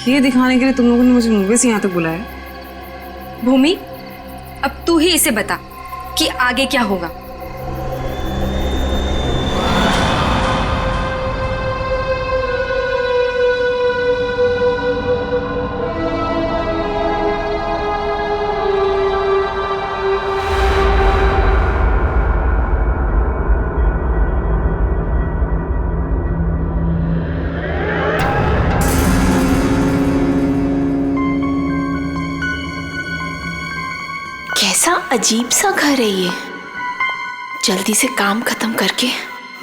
ये दिखाने के लिए तुम लोगों ने मुझे मूवी से यहाँ तक बुलाया? भूमि, अब तू ही इसे बता कि आगे क्या होगा। कैसा अजीब सा घर है ये। जल्दी से काम खत्म करके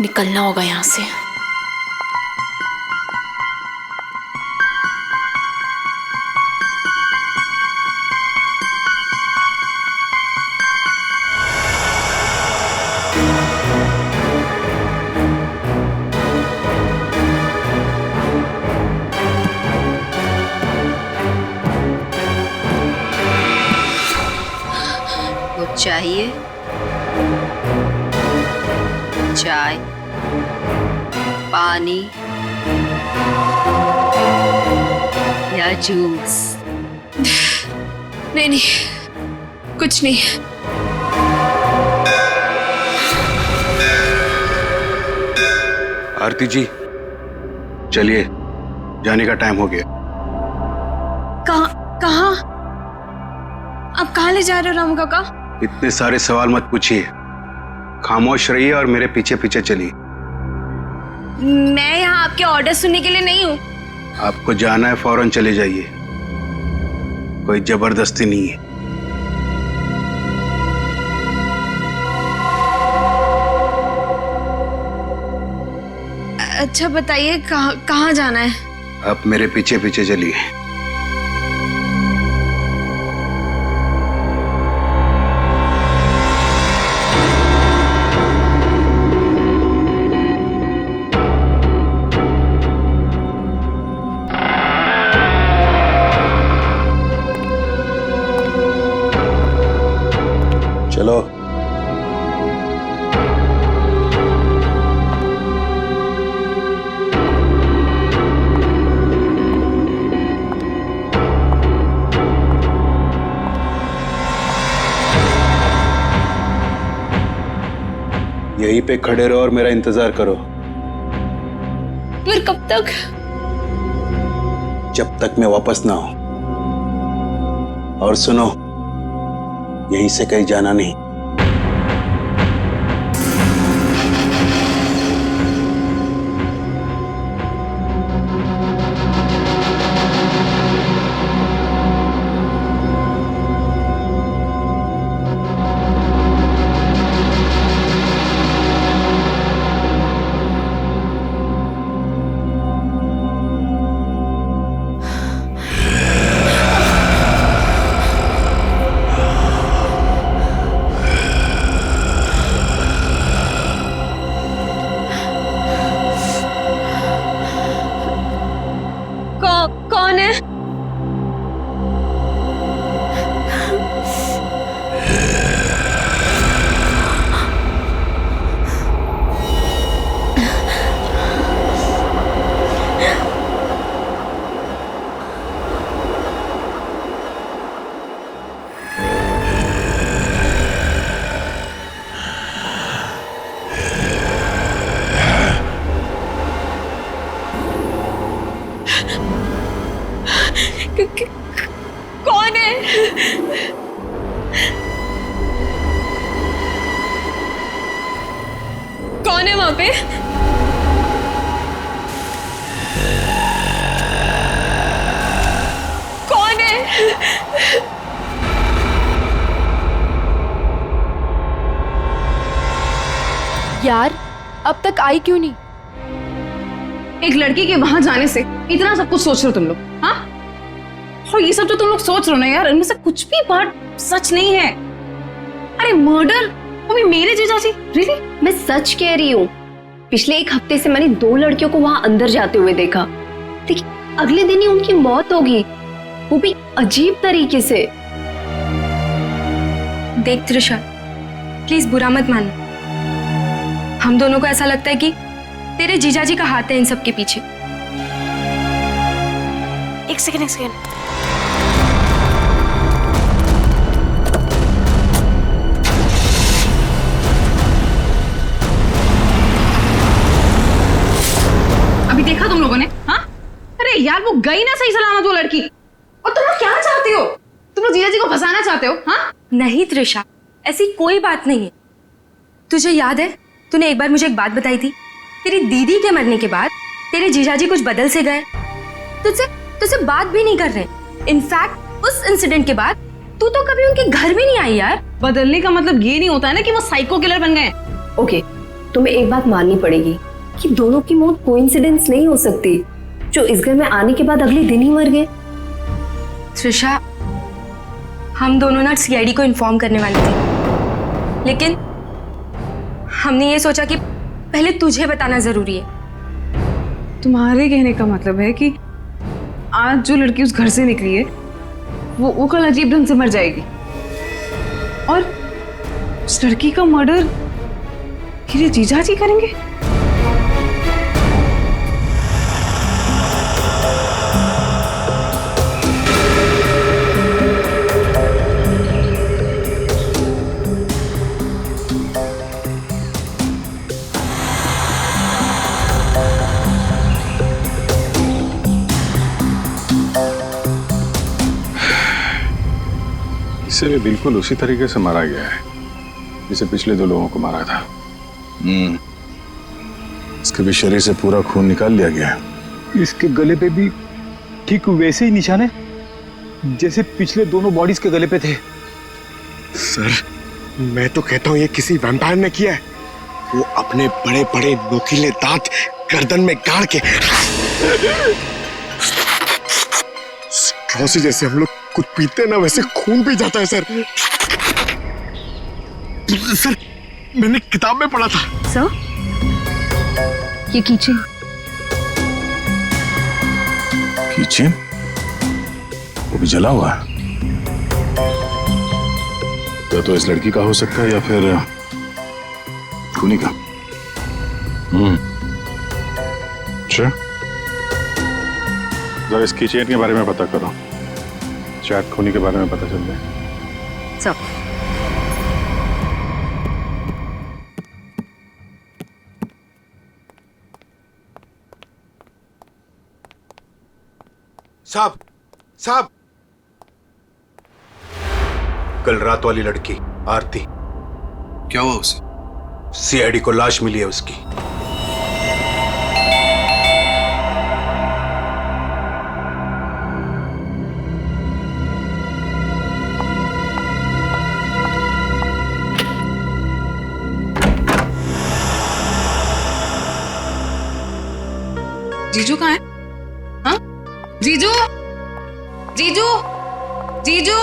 निकलना होगा यहाँ से। चाहिए चाय, पानी या जूस? नहीं, कुछ नहीं। आरती जी, चलिए, जाने का टाइम हो गया। कहाँ? अब कहाँ ले जा रहे हो रामू काका? इतने सारे सवाल मत पूछिए, खामोश रहिए और मेरे पीछे पीछे चलिए। मैं यहाँ आपके ऑर्डर सुनने के लिए नहीं हूँ। आपको जाना है, फौरन चले जाइए, कोई जबरदस्ती नहीं है। अच्छा बताइए, कहाँ जाना है? आप मेरे पीछे पीछे चलिए। चलो। यहीं पे खड़े रहो और मेरा इंतजार करो। फिर कब तक? जब तक मैं वापस ना आऊं। और सुनो, यहीं से कहीं जाना नहीं। कौन है? कौन है? कौन है वहां पे? कौन है? यार, अब तक आई क्यों नहीं? एक लड़की के वहां जाने से इतना सब कुछ सोच रहे हो तुम लोग? हाँ, और ये सब जो तुम लोग सोच रहे हो ना यार, इनमें से कुछ भी बात सच नहीं है। अरे मर्डर, वो भी मेरे जीजाजी? रियली? मैं सच कह रही हूँ। पिछले एक हफ्ते से मैंने 2 लड़कियों को वहां अंदर जाते हुए देखा, लेकिन अगले दिन ही उनकी मौत होगी, वो भी अजीब तरीके से। देख त्रिशा, प्लीज बुरा मत मानो। हम दोनों को ऐसा लगता है कि तेरे जीजाजी का हाथ है इन सब के पीछे। एक सेकंड। अभी देखा तुम लोगों ने? हाँ, अरे यार वो गई ना सही सलामत वो लड़की। और तुम लोग क्या चाहते हो? तुम लोग जीजा जी को फंसाना चाहते हो? हाँ, नहीं त्रिशा, ऐसी कोई बात नहीं है। तुझे याद है तूने एक बार मुझे एक बात बताई थी, तेरी दीदी के मरने के बाद तेरे जीजाजी कुछ बदल से गए, तुझसे बात भी नहीं कर रहे। इनफैक्ट उस इंसिडेंट के बाद तू तो कभी उनके घर भी नहीं आई यार। बदलने का मतलब ये नहीं होता है ना कि वो साइको किलर बन गए। ओके, तुम्हें एक बात माननी पड़ेगी कि दोनों की मौत कोइंसिडेंस नहीं हो सकती, जो इस घर में आने के बाद अगले दिन ही मर गए। त्रिशा, हम दोनों ना सीआईडी को इन्फॉर्म करने वाले थे, लेकिन हमने ये सोचा कि पहले तुझे बताना जरूरी है। तुम्हारे कहने का मतलब है कि आज जो लड़की उस घर से निकली है वो कल अजीब ढंग से मर जाएगी, और उस लड़की का मर्डर मेरे जीजा जी करेंगे? इसे भी बिल्कुल उसी तरीके से मारा गया है जिसे पिछले 2 लोगों को मारा था। इसके भी शरीर से पूरा खून निकाल लिया गया है। इसके गले पे भी ठीक वैसे ही निशान है जैसे पिछले दोनों बॉडीज के गले पे थे। सर, मैं तो कहता हूँ ये किसी वैम्पायर ने किया है। वो अपने बड़े बड़े नोकीले दांत गर्दन में गाड़ के स्ट्रॉ से जैसे हम लोग कुछ पीते हैं ना, वैसे खून पी जाता है सर। सर, मैंने किताब में पढ़ा था। सर, ये कीचेन। कीचेन? वो भी जला हुआ है। तो इस लड़की का हो सकता है या फिर खूनी का। अच्छा, जरा इस कीचेन के बारे में पता करो, शायद खूनी के बारे में पता चल जाए। सब साहब, कल रात वाली लड़की आरती, क्या हुआ उसे? सीआईडी को लाश मिली है उसकी। जीजू कहाँ है? हाँ? जीजू, जीजू, जीजू,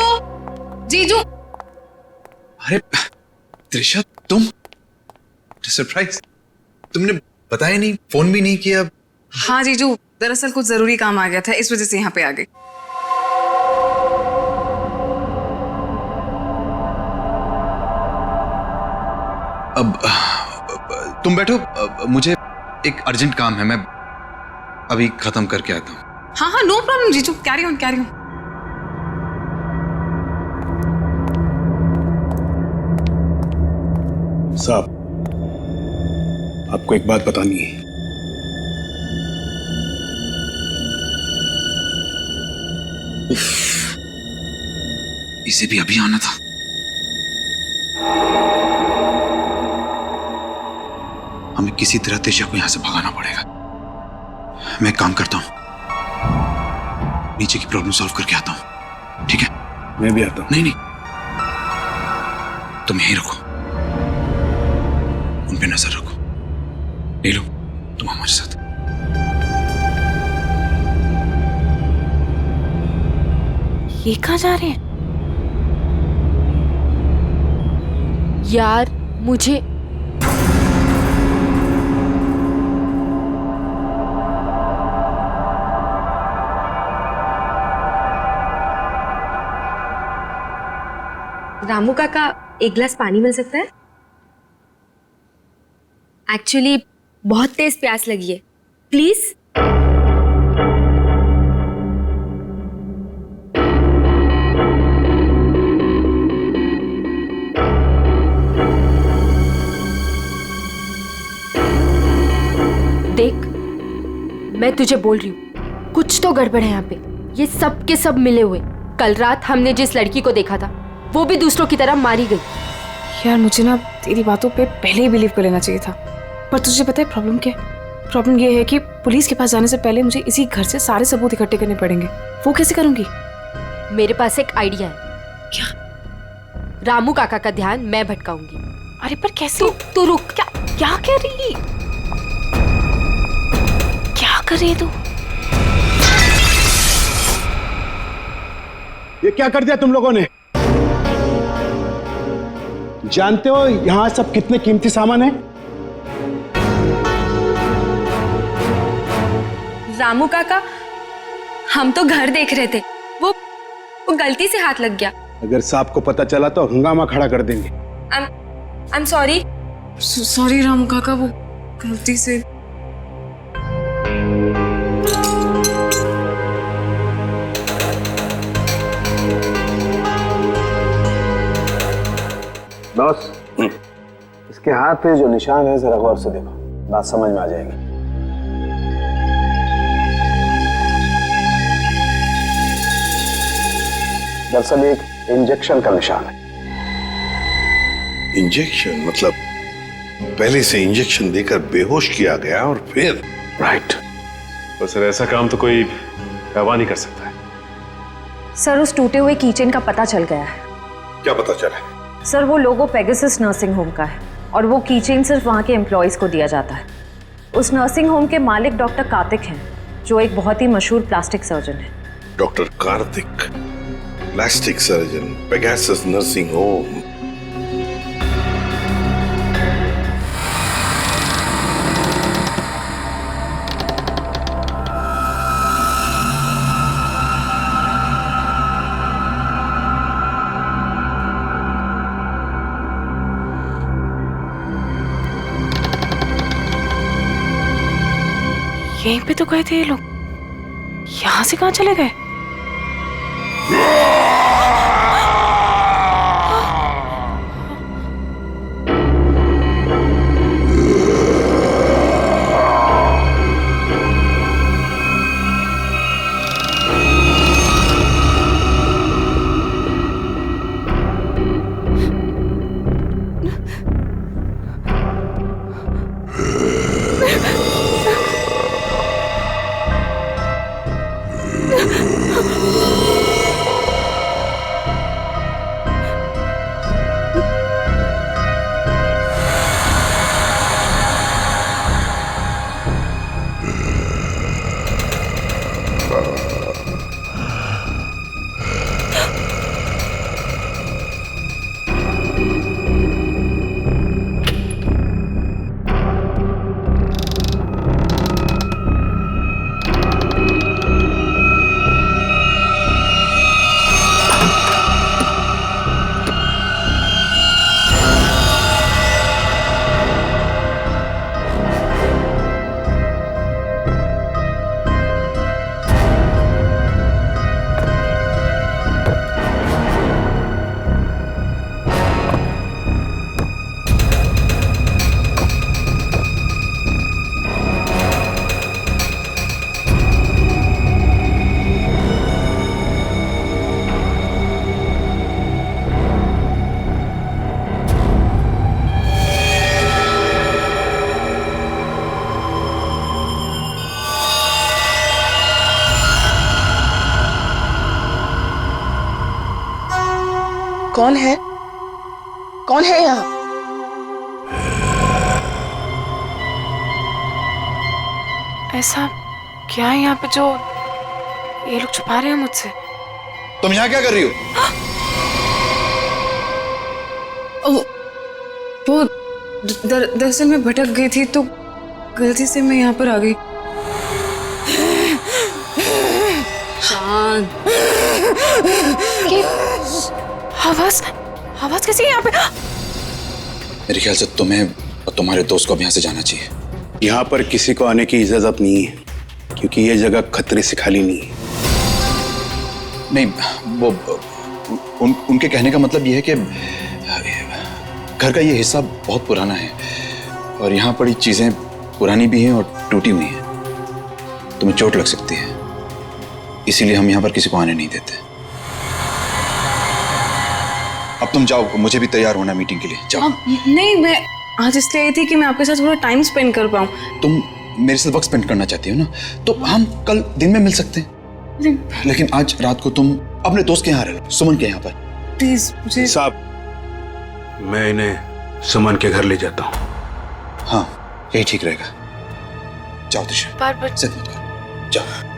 जीजू। अरे त्रिशा, तुम? सरप्राइज, तुमने बताया नहीं, फोन भी नहीं किया। हाँ जीजू, दरअसल कुछ जरूरी काम आ गया था, इस वजह से यहाँ पे आ गई। अब तुम बैठो, मुझे एक अर्जेंट काम है, मैं अभी खत्म करके आता हूँ। हाँ हाँ, नो प्रॉब्लम जीजू, कैरी ऑन कैरी ऑन। साहब, आपको एक बात बतानी है। इसे भी अभी आना था। हमें किसी तरह त्रिशा को यहां से भगाना पड़ेगा। मैं एक काम करता हूं, नीचे की प्रॉब्लम सॉल्व करके आता हूं, ठीक है? मैं भी आता हूं। नहीं, तुम यहीं रखो, उन पे नजर रखो। नीलू, तुम हमारे साथ। ये कहाँ जा रहे हैं? यार मुझे रामू काका, एक गिलास पानी मिल सकता है? एक्चुअली बहुत तेज प्यास लगी है, प्लीज। मैं तुझे बोल रही हूँ कुछ तो गड़बड़ है यहाँ पे। ये सब के सब मिले हुए। कल रात हमने जिस लड़की को देखा था वो भी दूसरों की तरह मारी गई। यार मुझे ना तेरी बातों पे पहले ही बिलीव कर लेना चाहिए था, पर तुझे पता है प्रॉब्लम क्या है? प्रॉब्लम ये है कि पुलिस के पास जाने से पहले मुझे इसी घर से सारे सबूत इकट्ठे करने पड़ेंगे। वो कैसे करूंगी? मेरे पास एक आइडिया है। क्या? रामू काका का ध्यान मैं भटकाऊंगी। अरे पर कैसे? तू रुक। क्या क्या कर रही? क्या कर रही है तू? ये क्या कर दिया तुम लोगों ने? जानते हो यहां सब कितने कीमती सामान है? रामू काका, हम तो घर देख रहे थे, वो गलती से हाथ लग गया। अगर सांप को पता चला तो हंगामा खड़ा कर देंगे। I am sorry. Sorry Ramu काका, वो गलती से। बॉस, इसके हाथ पे जो निशान है जरा गौर से देखो, बात समझ में आ जाएगी। दरअसल एक इंजेक्शन का निशान है। इंजेक्शन मतलब पहले से इंजेक्शन देकर बेहोश किया गया और फिर? राइट। तो सर ऐसा काम तो कोई गवाह नहीं कर सकता है। सर उस टूटे हुए कीचेन का पता चल गया है। क्या पता चला? सर वो लोगो पेगासस नर्सिंग होम का है और वो कीचेन सिर्फ वहाँ के एम्प्लॉयज को दिया जाता है। उस नर्सिंग होम के मालिक डॉक्टर कार्तिक हैं, जो एक बहुत ही मशहूर प्लास्टिक सर्जन है। Doctor Kartik, plastic surgeon, Pegasus nursing home. यहीं पे तो गए थे ये लोग, यहाँ से कहाँ चले गए? कौन है? कौन है यहाँ? ऐसा क्या है यहाँ पे जो ये लोग छुपा रहे हैं मुझसे? तुम यहाँ क्या कर रही हो? वो दरअसल मैं भटक गई थी तो गलती से मैं यहाँ पर आ गई। शांत। आवाज कैसी है यहाँ पे? मेरे ख्याल से तुम्हें और तुम्हारे दोस्त को अब यहाँ से जाना चाहिए। यहाँ पर किसी को आने की इजाजत नहीं है, क्योंकि ये जगह खतरे से खाली नहीं है। नहीं, वो उनके कहने का मतलब ये है कि घर का ये हिस्सा बहुत पुराना है और यहाँ पड़ी चीजें पुरानी भी हैं और टूटी हुई हैं। तुम्हें चोट लग सकती है, इसीलिए हम यहाँ पर किसी को आने नहीं देते। अब तुम जाओ, मुझे भी तैयार होना मीटिंग के लिए। जाओ। नहीं, मैं आज इसलिए आई थी कि मैं आपके साथ थोड़ा टाइम स्पेंड कर पाऊँ। तुम मेरे साथ वक्त स्पेंड करना चाहती हो ना, तो हम कल दिन में मिल सकते हैं, लेकिन आज रात को तुम अपने दोस्त के यहाँ रह लो, सुमन के यहाँ पर। प्लीज मुझे। साहब, मैं इन्हें सुमन के घर ले जाता हूँ। हाँ, यही ठीक रहेगा। जाओ दिशा, बार-बार जिद मत करो, जाओ।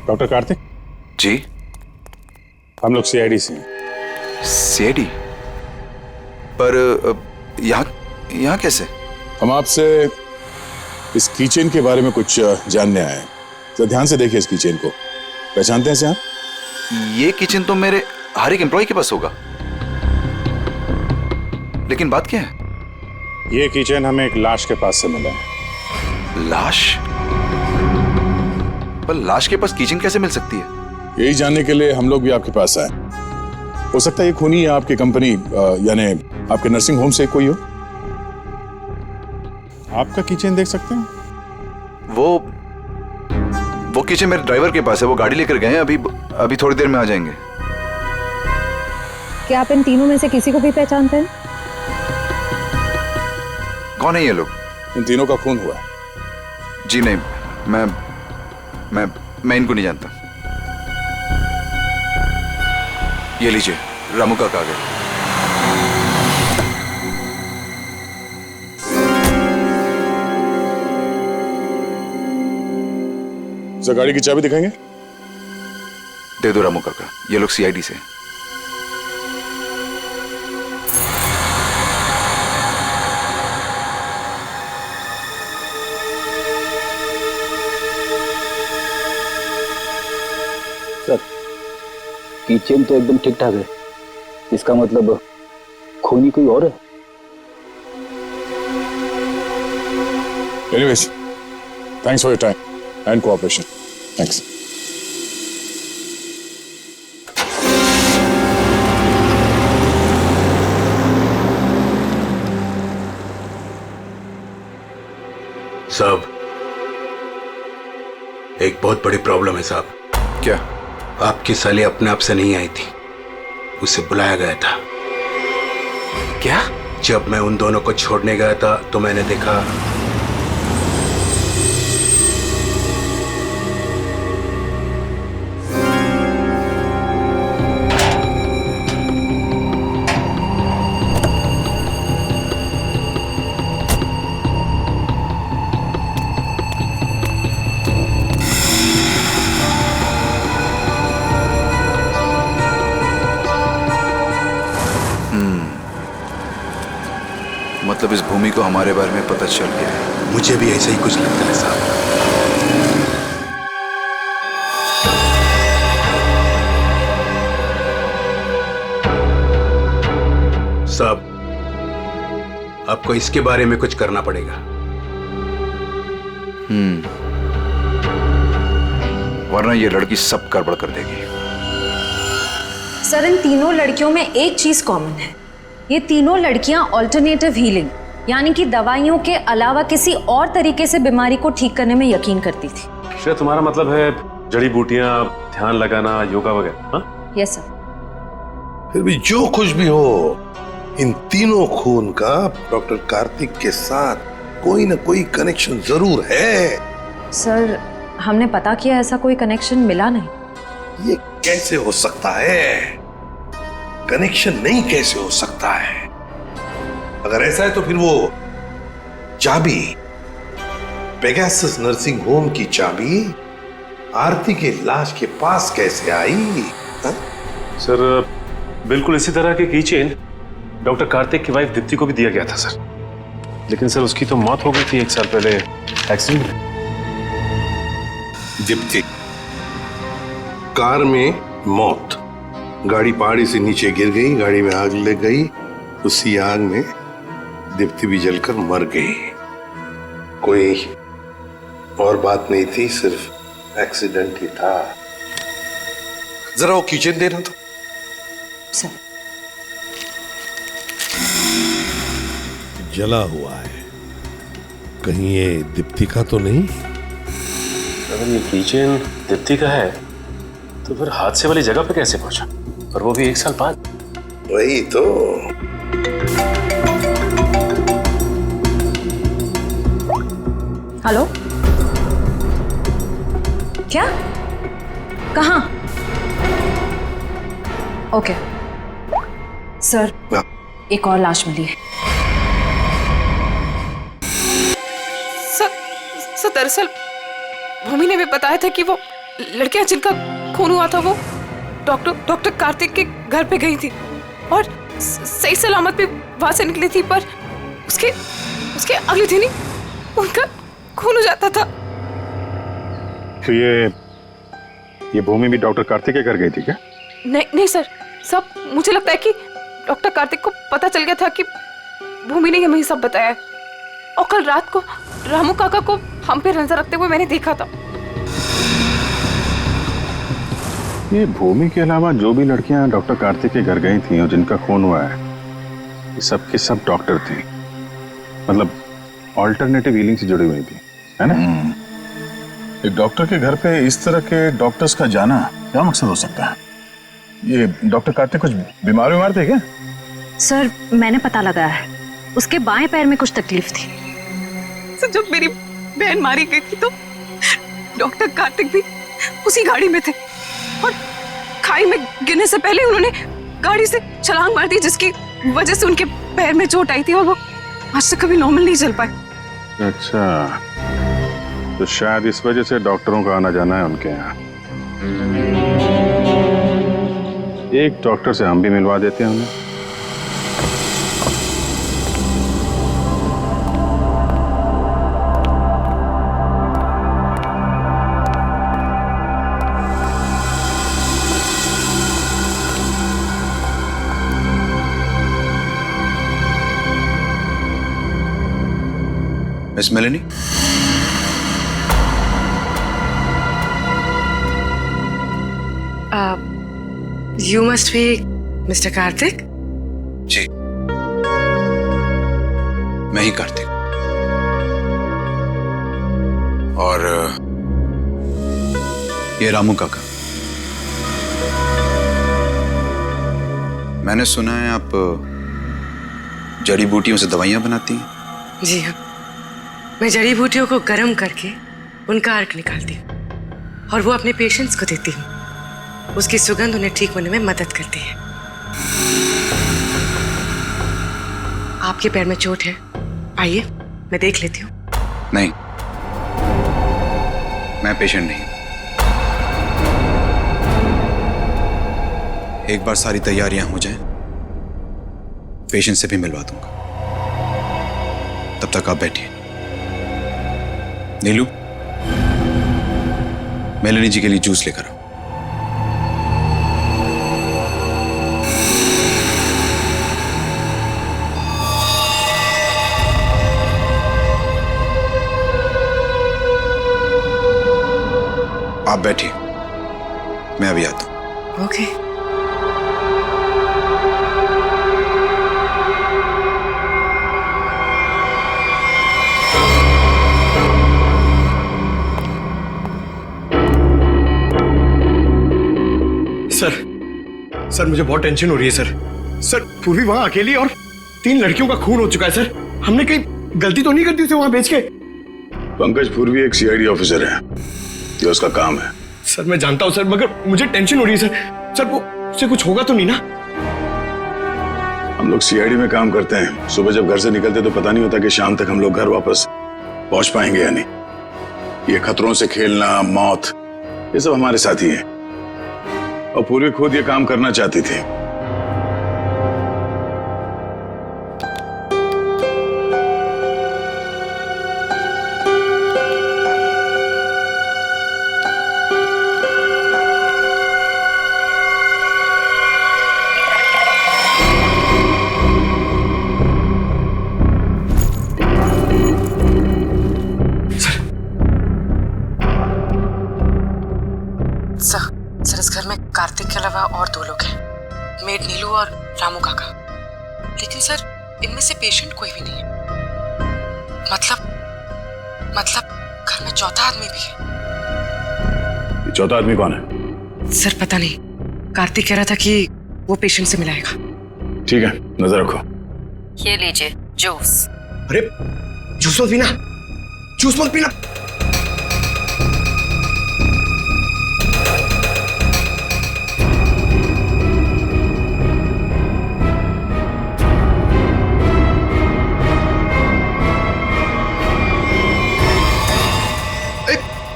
डॉक्टर कार्तिक जी, हम लोग सीआईडी से हैं। सीआईडी? पर यहाँ कैसे? हम आपसे इस कीचेन के बारे में कुछ जानने आए हैं। तो ध्यान से देखिए इस कीचेन को, पहचानते हैं इसे आप? ये किचन तो मेरे हर एक एम्प्लॉय के पास होगा, लेकिन बात क्या है? ये कीचेन हमें एक लाश के पास से मिला है। लाश? पर लाश के पास किचन कैसे मिल सकती है? यही जानने के लिए हम लोग भी आपके पास आए। हो सकता है ये खूनी या आपकी कंपनी यानी आपके नर्सिंग होम से कोई हो। आपका किचन देख सकते हैं? वो किचन मेरे ड्राइवर के पास है, वो गाड़ी लेकर गए हैं, अभी थोड़ी देर में आ जाएंगे। क्या आप इन तीनों में से किसी को भी पहचानते हैं? कौन है ये लोग? इन तीनों का खून हुआ है। जी नहीं, मैं इनको नहीं जानता। ये लीजिए, रामू का कागज। सर, गाड़ी की चाबी दिखाएंगे? दे दो रामू काका, ये लोग सीआईडी से। सर, किचन तो एकदम ठीक ठाक है, इसका मतलब खूनी कोई और है। Anyways, thanks for your time and cooperation. Thanks. साहब, एक बहुत बड़ी प्रॉब्लम है साहब। क्या? आपकी साली अपने आप से नहीं आई थी, उसे बुलाया गया था। क्या? जब मैं उन दोनों को छोड़ने गया था तो मैंने देखा मतलब इस भूमि को हमारे बारे में पता चल गया है। मुझे भी ऐसा ही कुछ लगता है साहब। साहब, आपको इसके बारे में कुछ करना पड़ेगा। वरना ये लड़की सब गड़बड़ कर देगी। सर, इन तीनों लड़कियों में एक चीज कॉमन है, ये तीनों लड़कियां ऑल्टरनेटिव हीलिंग यानी कि दवाइयों के अलावा किसी और तरीके से बीमारी को ठीक करने में यकीन करती थी। शायद तुम्हारा मतलब है जड़ी बूटियां, ध्यान लगाना, योगा वगैरह? Yes sir. फिर भी जो कुछ भी हो, इन तीनों खून का डॉक्टर कार्तिक के साथ कोई ना कोई कनेक्शन जरूर है। सर, हमने पता किया, ऐसा कोई कनेक्शन मिला नहीं। ये कैसे हो सकता है? कनेक्शन नहीं कैसे हो सकता है? अगर ऐसा है तो फिर वो चाबी, पेगासस नर्सिंग होम की चाबी आरती के लाश के पास कैसे आई? सर, बिल्कुल इसी तरह के कीचेन डॉक्टर कार्तिक की वाइफ दीप्ति को भी दिया गया था सर। लेकिन सर उसकी तो मौत हो गई थी 1 साल पहले एक्सीडेंट में। दीप्ति, कार में मौत, गाड़ी पहाड़ी से नीचे गिर गई, गाड़ी में आग लग गई, उसी आग में दीप्ति भी जलकर मर गई। कोई और बात नहीं थी, सिर्फ एक्सीडेंट ही था। जरा वो किचन देना तो। सर, जला हुआ है, कहीं ये दीप्ति का तो नहीं? अगर ये किचन दीप्ति का है तो फिर हादसे वाली जगह पे कैसे पहुंचा, और वो भी 1 साल बाद? वही तो। हेलो, क्या? कहाँ? ओके सर, एक और लाश मिली है। सर दरअसल भूमि ने भी बताया था कि वो लड़कियां जिनका खून हुआ था वो डॉक्टर कार्तिक के घर पे गई थी और सही सलामत भी वहां से निकली थी, पर उसके अगले दिन ही उनका खून हो जाता था। तो ये भूमि भी डॉक्टर कार्तिक के घर गई थी क्या? नहीं सर, सब मुझे लगता है कि डॉक्टर कार्तिक को पता चल गया था कि भूमि ने हमें सब बताया है, और कल रात को रामू काका को हम पे नजर रखते हुए मैंने देखा था। ये भूमि के अलावा जो भी लड़कियां डॉक्टर कार्तिक के घर गई थी और जिनका खून हुआ है, ये सब के सब डॉक्टर थे, मतलब ऑल्टरनेटिव हीलिंग से जुड़ी हुई थी, है ना? एक डॉक्टर के घर पे इस तरह के डॉक्टर्स का जाना क्या मकसद हो सकता है? ये डॉक्टर कार्तिक कुछ बीमार थे क्या? सर, मैंने पता लगाया है, उसके बाएं पैर में कुछ तकलीफ थी। सर, जब मेरी बहन मारी गई थी तो डॉक्टर कार्तिक भी उसी गाड़ी में थे और खाई में गिरने से पहले उन्होंने गाड़ी से छलांग मार दी, जिसकी वजह से उनके पैर में चोट आई थी और वो आज तक कभी नॉर्मल नहीं चल पाए। अच्छा, तो शायद इस वजह से डॉक्टरों का आना जाना है उनके यहाँ। एक डॉक्टर से हम भी मिलवा देते हैं उन्हें। Miss Melanie, You must be Mr. Kartik? जी, मैं ही कार्तिक। और ये रामू काका। मैंने सुना है आप जड़ी बूटियों से दवाइयां बनाती हैं। जी हाँ, मैं जड़ी बूटियों को गर्म करके उनका अर्क निकालती हूँ और वो अपने पेशेंट्स को देती हूँ। उसकी सुगंध उन्हें ठीक होने में मदद करती है। आपके पैर में चोट है, आइए मैं देख लेती हूँ। नहीं, मैं पेशेंट नहीं। एक बार सारी तैयारियां हो जाएं, पेशेंट से भी मिलवा दूंगा। तब तक आप बैठिए। नीलू, मेलेनी जी के लिए जूस लेकर आओ। आप बैठिए, मैं अभी आता हूं। ओके। सर मुझे बहुत टेंशन हो रही है सर, पूर्वी वहां अकेली और 3 लड़कियों का खून हो चुका है सर। हमने कहीं गलती तो नहीं कर दी उसे वहां भेज के? पंकज पूर्वी एक सीआईडी ऑफिसर है, ये उसका काम है। सर मैं जानता हूं सर, मगर मुझे टेंशन हो रही है सर वो उसे कुछ होगा तो नहीं ना? हम लोग सीआईडी में काम करते हैं, सुबह जब घर से निकलते तो पता नहीं होता कि शाम तक हम लोग घर वापस पहुंच पाएंगे या नहीं। ये खतरों से खेलना, मौत, ये सब हमारे साथी है और पूर्वी खुद ये काम करना चाहती थी। और रामू काका, लेकिन सर इनमें से पेशेंट कोई भी नहीं है। मतलब घर में चौथा आदमी भी है। ये चौथा आदमी कौन है? सर पता नहीं, कार्तिक कह रहा था कि वो पेशेंट से मिलाएगा। ठीक है, नजर रखो। ये लीजिए जूस। अरे जूस मत पीना, जूस मत पीना।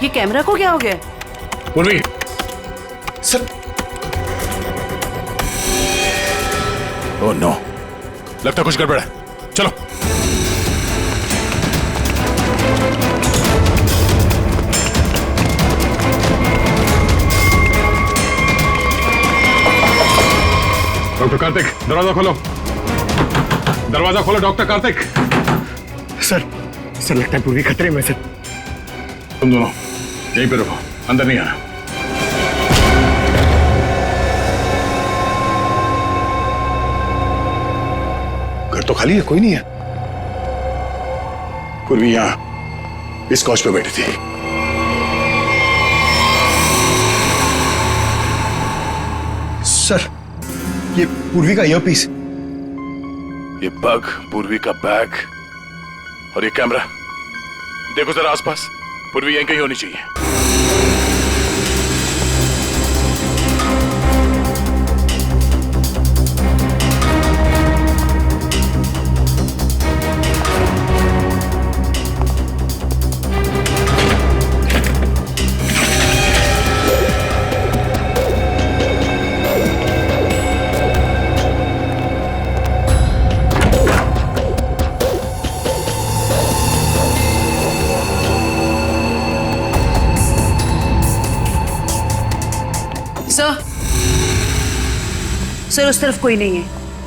ये कैमरा को क्या हो गया? पूर्वी, सर। ओह नो, लगता कुछ गड़बड़ है। चलो। डॉक्टर कार्तिक, दरवाजा खोलो। दरवाजा खोलो डॉक्टर कार्तिक। सर लगता है पूर्वी खतरे में। सर तुम दोनों यहीं पे रुको, अंदर नहीं आना। घर तो खाली है, कोई नहीं है। पूर्वी यहां इस कॉच पे बैठी थी। सर ये पूर्वी का ईयरपीस, ये पग, पूर्वी का बैग और ये कैमरा। देखो जरा आसपास, पूर्वी यहीं कहीं होनी चाहिए। सर उस तरफ कोई नहीं है,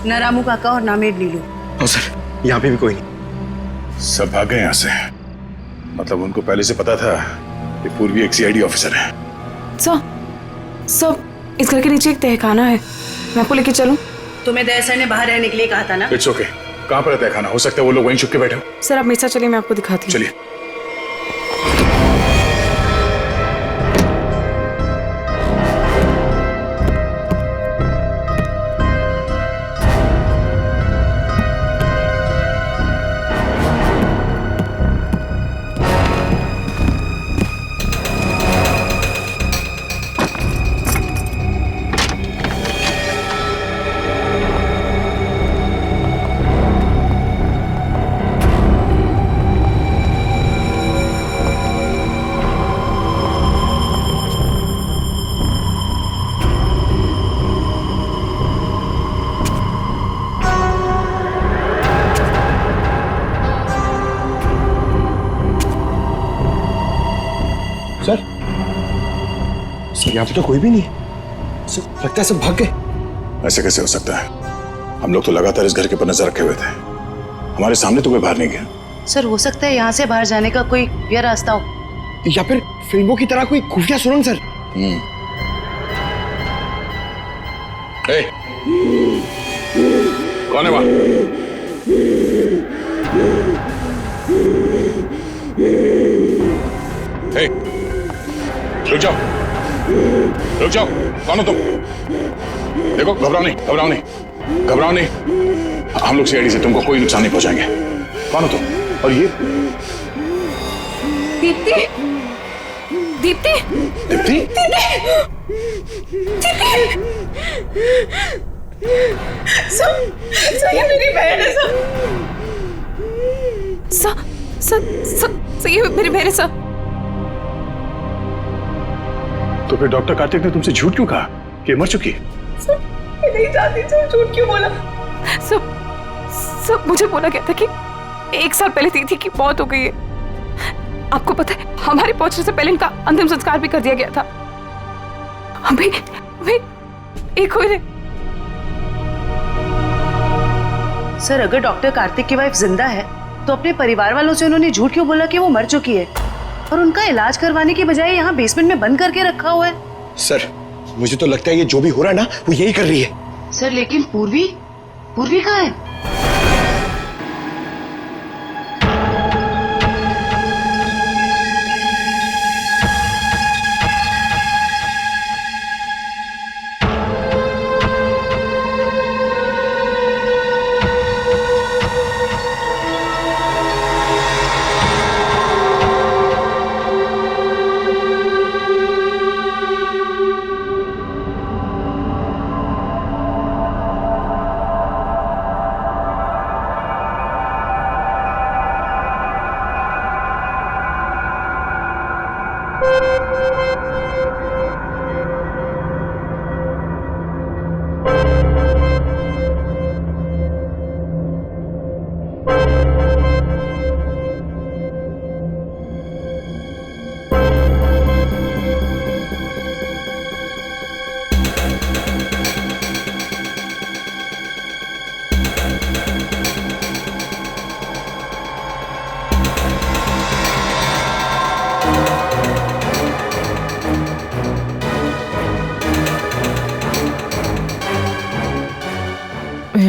ना रामू काका और ना मेड लीलू। और सर यहाँ पे भी कोई नहीं। सब भाग गए यहाँ से। मतलब उनको पहले से पता था कि पूर्वी एक सीआईडी ऑफिसर है। सर इस घर के नीचे एक तहखाना है, मैं आपको लेके चलूं? तुम्हें दया सर ने बाहर रहने के लिए कहा था ना। It's okay. कहाँ पर है तहखाना? हो सकता है वो लोग वहीं छुप के बैठे हो। सर आप मेरे साथ चलिए, मैं आपको दिखाती हूँ। चलिए। सर यहाँ पे तो कोई भी नहीं है। सर लगता है सब भाग गए। ऐसे कैसे हो सकता है? हम लोग तो लगातार इस घर के ऊपर नजर रखे हुए थे। हमारे सामने तो कोई बाहर नहीं गया। सर हो सकता है यहाँ से बाहर जाने का कोई खुफिया रास्ता हो, या फिर फिल्मों की तरह कोई खुफिया सुरंग। सर कौन है वहां? रुक जाओ, रुक जाओ। कौन हो तुम? देखो घबराओ नहीं, घबराओ नहीं, घबराओ नहीं। हम लोग सीआईडी से तुमको कोई नुकसान नहीं पहुंचाएंगे। कौन हो तुम? और ये दीप्ति, दीप्ति, दीप्ति, सर ये मेरी बहन है। सर ये मेरी बहन है सर। तो फिर डॉक्टर कार्तिक ने तुमसे झूठ क्यों कहा कि मर चुकी है? मैं नहीं जानती सर, झूठ क्यों बोला? सब मुझे बोला गया था कि 1 साल पहले दीदी की मौत हो गई है। आपको पता है हमारे पहुंचने से पहले इनका अंतिम संस्कार भी कर दिया गया था। अभी एक हुए। सर अगर डॉक्टर कार्तिक की वाइफ जिंदा है तो अपने परिवार वालों से उन्होंने झूठ क्यों बोला कि वो मर चुकी है और उनका इलाज करवाने की बजाय यहाँ बेसमेंट में बंद करके रखा हुआ है? सर मुझे तो लगता है ये जो भी हो रहा है ना वो यही कर रही है। सर लेकिन पूर्वी पूर्वी कहाँ है?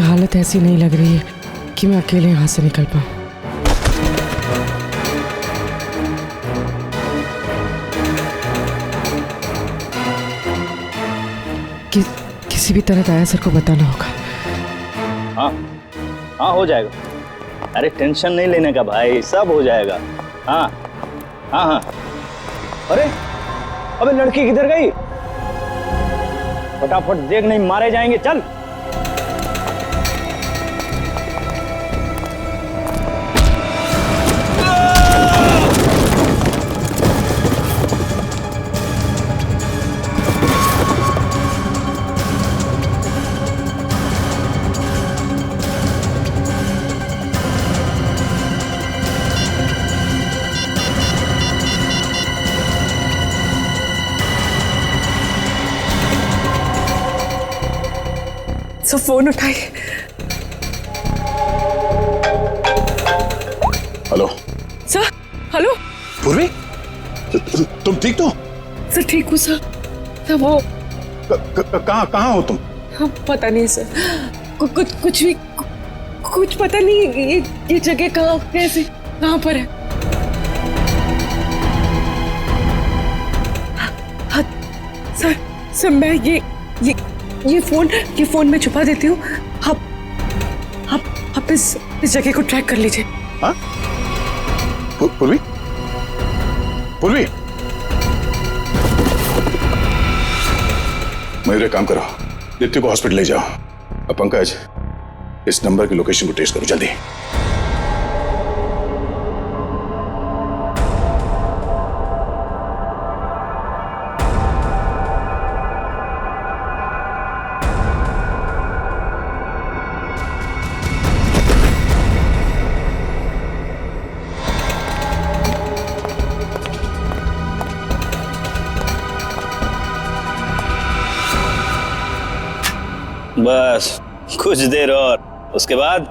हालत ऐसी नहीं लग रही है कि मैं अकेले यहाँ से निकल पाऊँ। किसी भी तरह दया सर को बताना होगा। हाँ हाँ हो जाएगा, अरे टेंशन नहीं लेने का भाई, सब हो जाएगा। हाँ हाँ हाँ। अरे अबे लड़की किधर गई? फटाफट देख, नहीं मारे जाएंगे। चल सर फोन उठाइए। Hello sir. हेलो पूर्वी, तुम ठीक तो? सर ठीक हूँ सर। सर वो कहाँ हो तुम? हाँ पता नहीं सर, कुछ भी कुछ पता नहीं। ये जगह कहाँ, कैसे, कहाँ पर है? हाँ सर मैं ये फोन में छुपा देती हूँ। आप इस जगह को ट्रैक कर लीजिए। हाँ? पूर्वी, मेरे काम करो, दीप्ति को हॉस्पिटल ले जाओ। अब पंकज, इस नंबर की लोकेशन को ट्रेस करो जल्दी। बस कुछ देर और, उसके बाद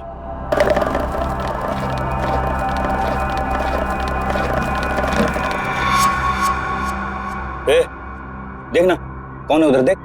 देखना कौन है उधर, देख।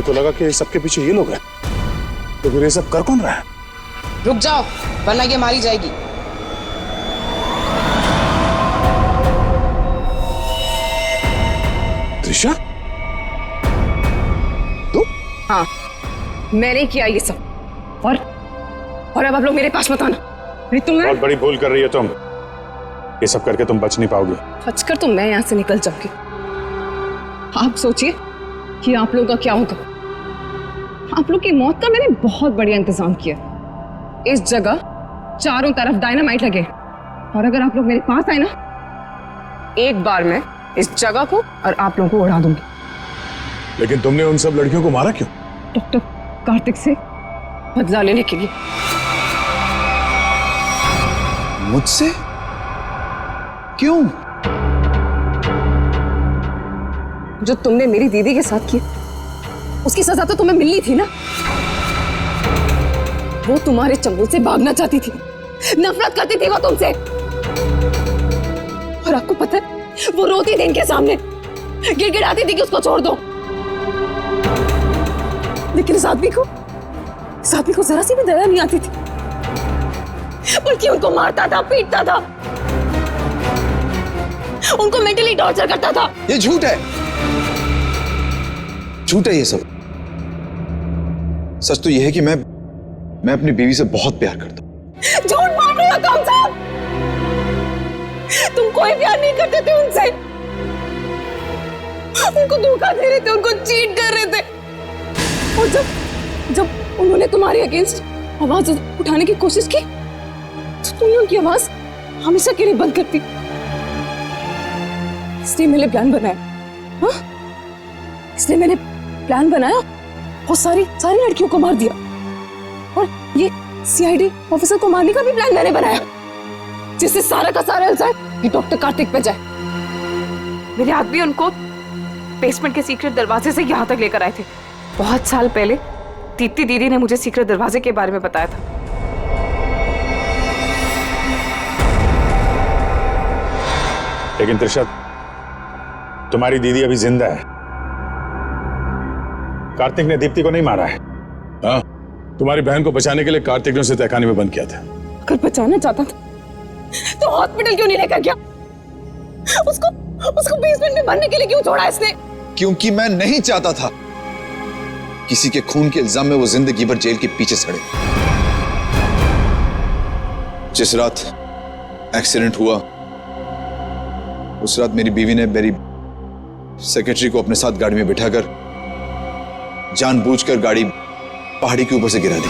तो लगा कि सबके पीछे ये लोग हैं, तो फिर ये सब कर कौन रहा है? रुक जाओ वरना ये मारी जाएगी। त्रिशा, हाँ, मैंने किया ये सब। और अब आप लोग मेरे पास मत आना। नहीं तुम बहुत बड़ी भूल कर रही हो तुम। ये सब करके तुम बच नहीं पाओगी। बचकर तो मैं यहाँ से निकल जाऊंगी। आप सोचिए कि आप लोगों का क्या होगा। आप लोग की मौत का मैंने बहुत बढ़िया इंतजाम किया। इस जगह चारों तरफ डायनामाइट लगे, और अगर आप लोग मेरे पास आए ना, एक बार मैं इस जगह को और आप लोगों को उड़ा दूंगी। लेकिन तुमने उन सब लड़कियों को मारा क्यों? डॉक्टर कार्तिक से बदला लेने के लिए। मुझसे? क्यों? जो तुमने मेरी दीदी के साथ की, उसकी सजा तो तुम्हें मिलनी थी ना। वो तुम्हारे चंगुल से भागना चाहती थी, नफरत करती थी वो तुमसे। और आपको पता है, वो रोती थी इनके सामने, गिड़गिड़ाती थी कि उसको छोड़ दो। लेकिन इस आदमी को जरा सी भी दया नहीं आती थी, बल्कि उनको मारता था, पीटता था, उनको मेंटली टॉर्चर करता था। ये झूठ है, झूठ है ये सब। सच तो ये है कि मैं अपनी बीवी से बहुत प्यार करता हूं। झूठ मार रहे हो तुम सब। तुम कोई प्यार नहीं करते थे उनसे, उनको धोखा दे रहे थे, उनको चीट कर रहे थे। और जब उन्होंने तुम्हारे अगेंस्ट आवाज उठाने की कोशिश की, तो तुमने उनकी आवाज हमेशा के लिए बंद कर दी। इसलिए मैंने प्लान बनाया। हाँ, इसलिए मैंने प्लान बनाया और सारी लड़कियों को मार दिया। और ये सीआईडी ऑफिसर को मारने का भी प्लान मैंने बनाया, जिससे सारा का सारा इल्जाम ये डॉक्टर कार्तिक पे जाए। मेरे आदमी उनको बेसमेंट के सीक्रेट दरवाजे से यहाँ तक लेकर आए थे। बहुत साल पहले दीप्ति दीदी ने मुझे सीक्रेट दरवाजे के बारे में बताया था। लेकिन त्रिशा, तुम्हारी दीदी अभी जिंदा है। कार्तिक ने दीप्ति को नहीं मारा है। हाँ, तुम्हारी बहन को बचाने के लिए कार्तिक ने उसे तहखाने में बंद किया था। अगर बचाना चाहता था तो हॉस्पिटल क्यों नहीं लेकर गया? उसको बेसमेंट में मरने के लिए क्यों छोड़ा इसने? क्योंकि मैं नहीं चाहता था किसी के खून के इल्जाम में वो जिंदगी भर जेल के पीछे सड़े। जिस रात एक्सीडेंट हुआ, उस रात मेरी बीवी ने मेरी सेक्रेटरी को अपने साथ गाड़ी में बिठाकर जानबूझकर गाड़ी पहाड़ी के ऊपर से गिरा दी,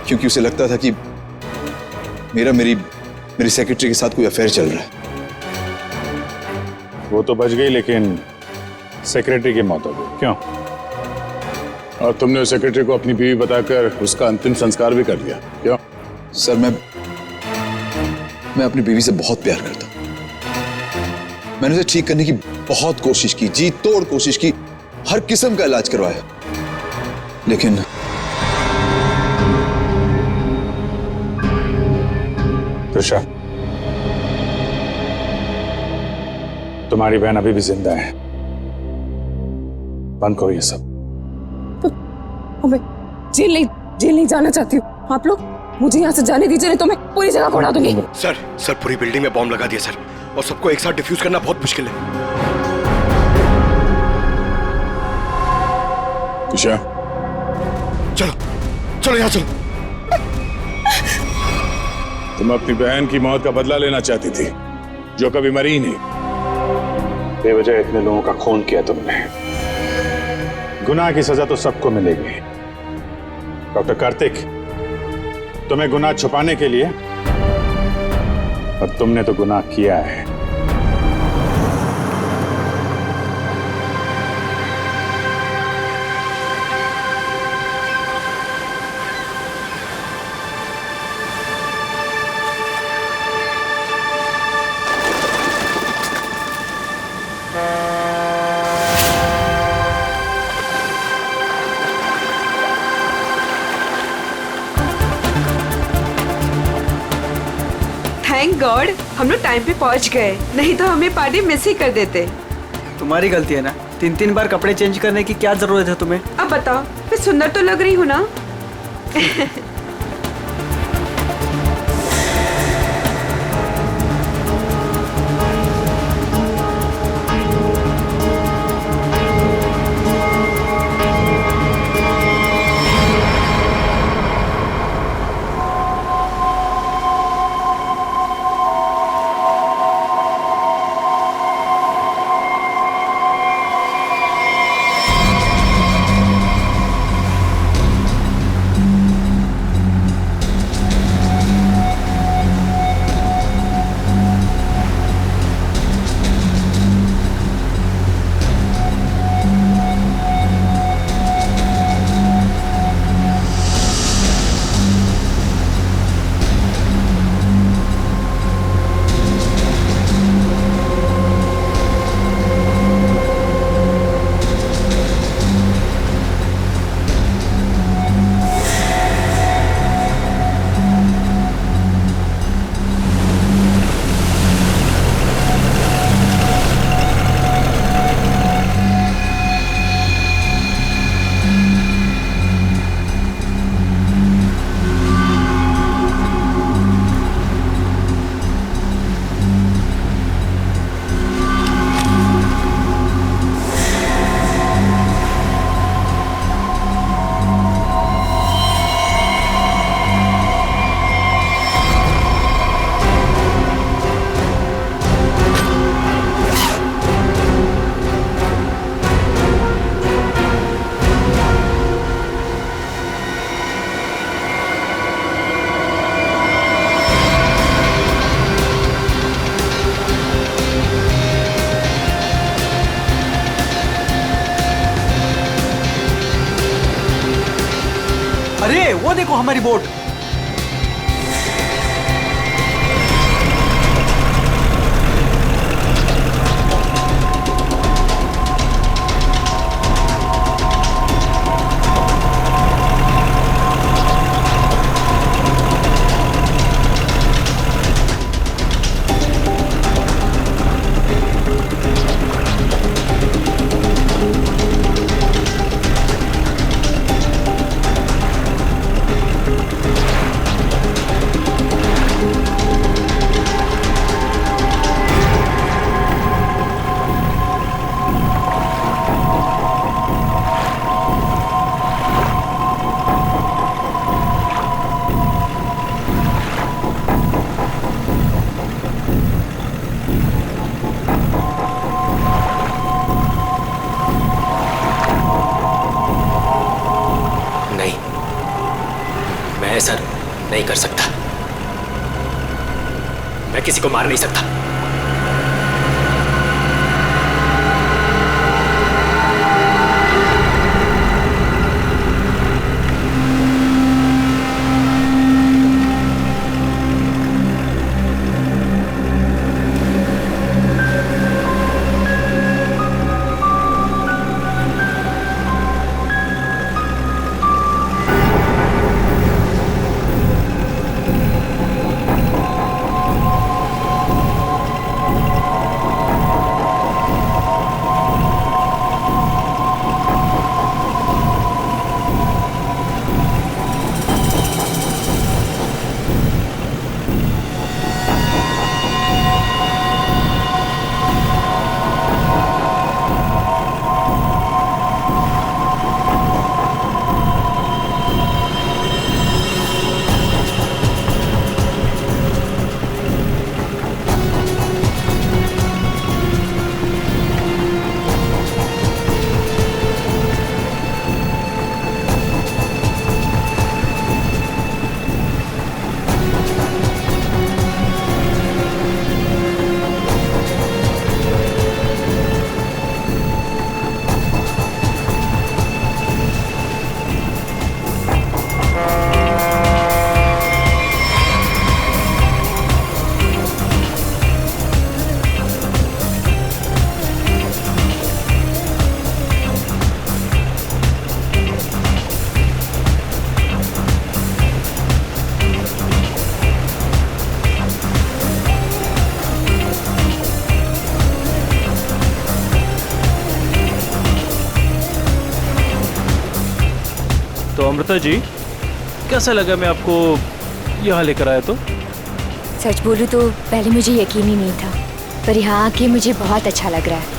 क्योंकि उसे लगता था कि मेरी सेक्रेटरी के साथ कोई अफेयर चल रहा है। वो तो बच गई, लेकिन सेक्रेटरी की मौत हो गई। क्यों? और तुमने उस सेक्रेटरी को अपनी बीवी बताकर उसका अंतिम संस्कार भी कर दिया। क्यों? सर, मैं अपनी बीवी से बहुत प्यार करता हूं। मैंने उसे ठीक करने की बहुत कोशिश की, जी तोड़ कोशिश की, हर किस्म का इलाज करवाया, लेकिन त्रिशा, तुम्हारी बहन अभी भी जिंदा है। बंद करो ये सब। मैं जेल नहीं जाना चाहती हूँ। आप लोग मुझे यहाँ से जाने दीजिए, नहीं तो मैं पूरी जगह को उड़ा दूंगी। सर पूरी बिल्डिंग में बॉम्ब लगा दिया सर, और सबको एक साथ डिफ्यूज करना बहुत मुश्किल है। त्रिशा, चलो यहाँ चलो। तुम अपनी बहन की मौत का बदला लेना चाहती थी, जो कभी मरी ही नहीं। बेवजह इतने लोगों का खून किया तुमने। गुनाह की सजा तो सबको मिलेगी। डॉक्टर कार्तिक, तुम्हें गुनाह छुपाने के लिए, और तुमने तो गुनाह किया है। थैंक गॉड हम लोग टाइम पे पहुंच गए, नहीं तो हमें पार्टी मिस ही कर देते। तुम्हारी गलती है ना, 3-3 बार कपड़े चेंज करने की क्या जरूरत है तुम्हें? अब बताओ, मैं सुंदर तो लग रही हूँ ना? अरे वो देखो हमारी बोट। ऐसा नहीं कर सकता। मैं किसी को मार नहीं सकता। अमृता जी, कैसा लगा मैं आपको यहाँ लेकर आया तो? सच बोलूं तो पहले मुझे यकीन ही नहीं था, पर यहाँ आके मुझे बहुत अच्छा लग रहा है।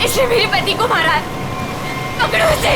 इसने मेरे पति को मारा है, पकड़ो इसे।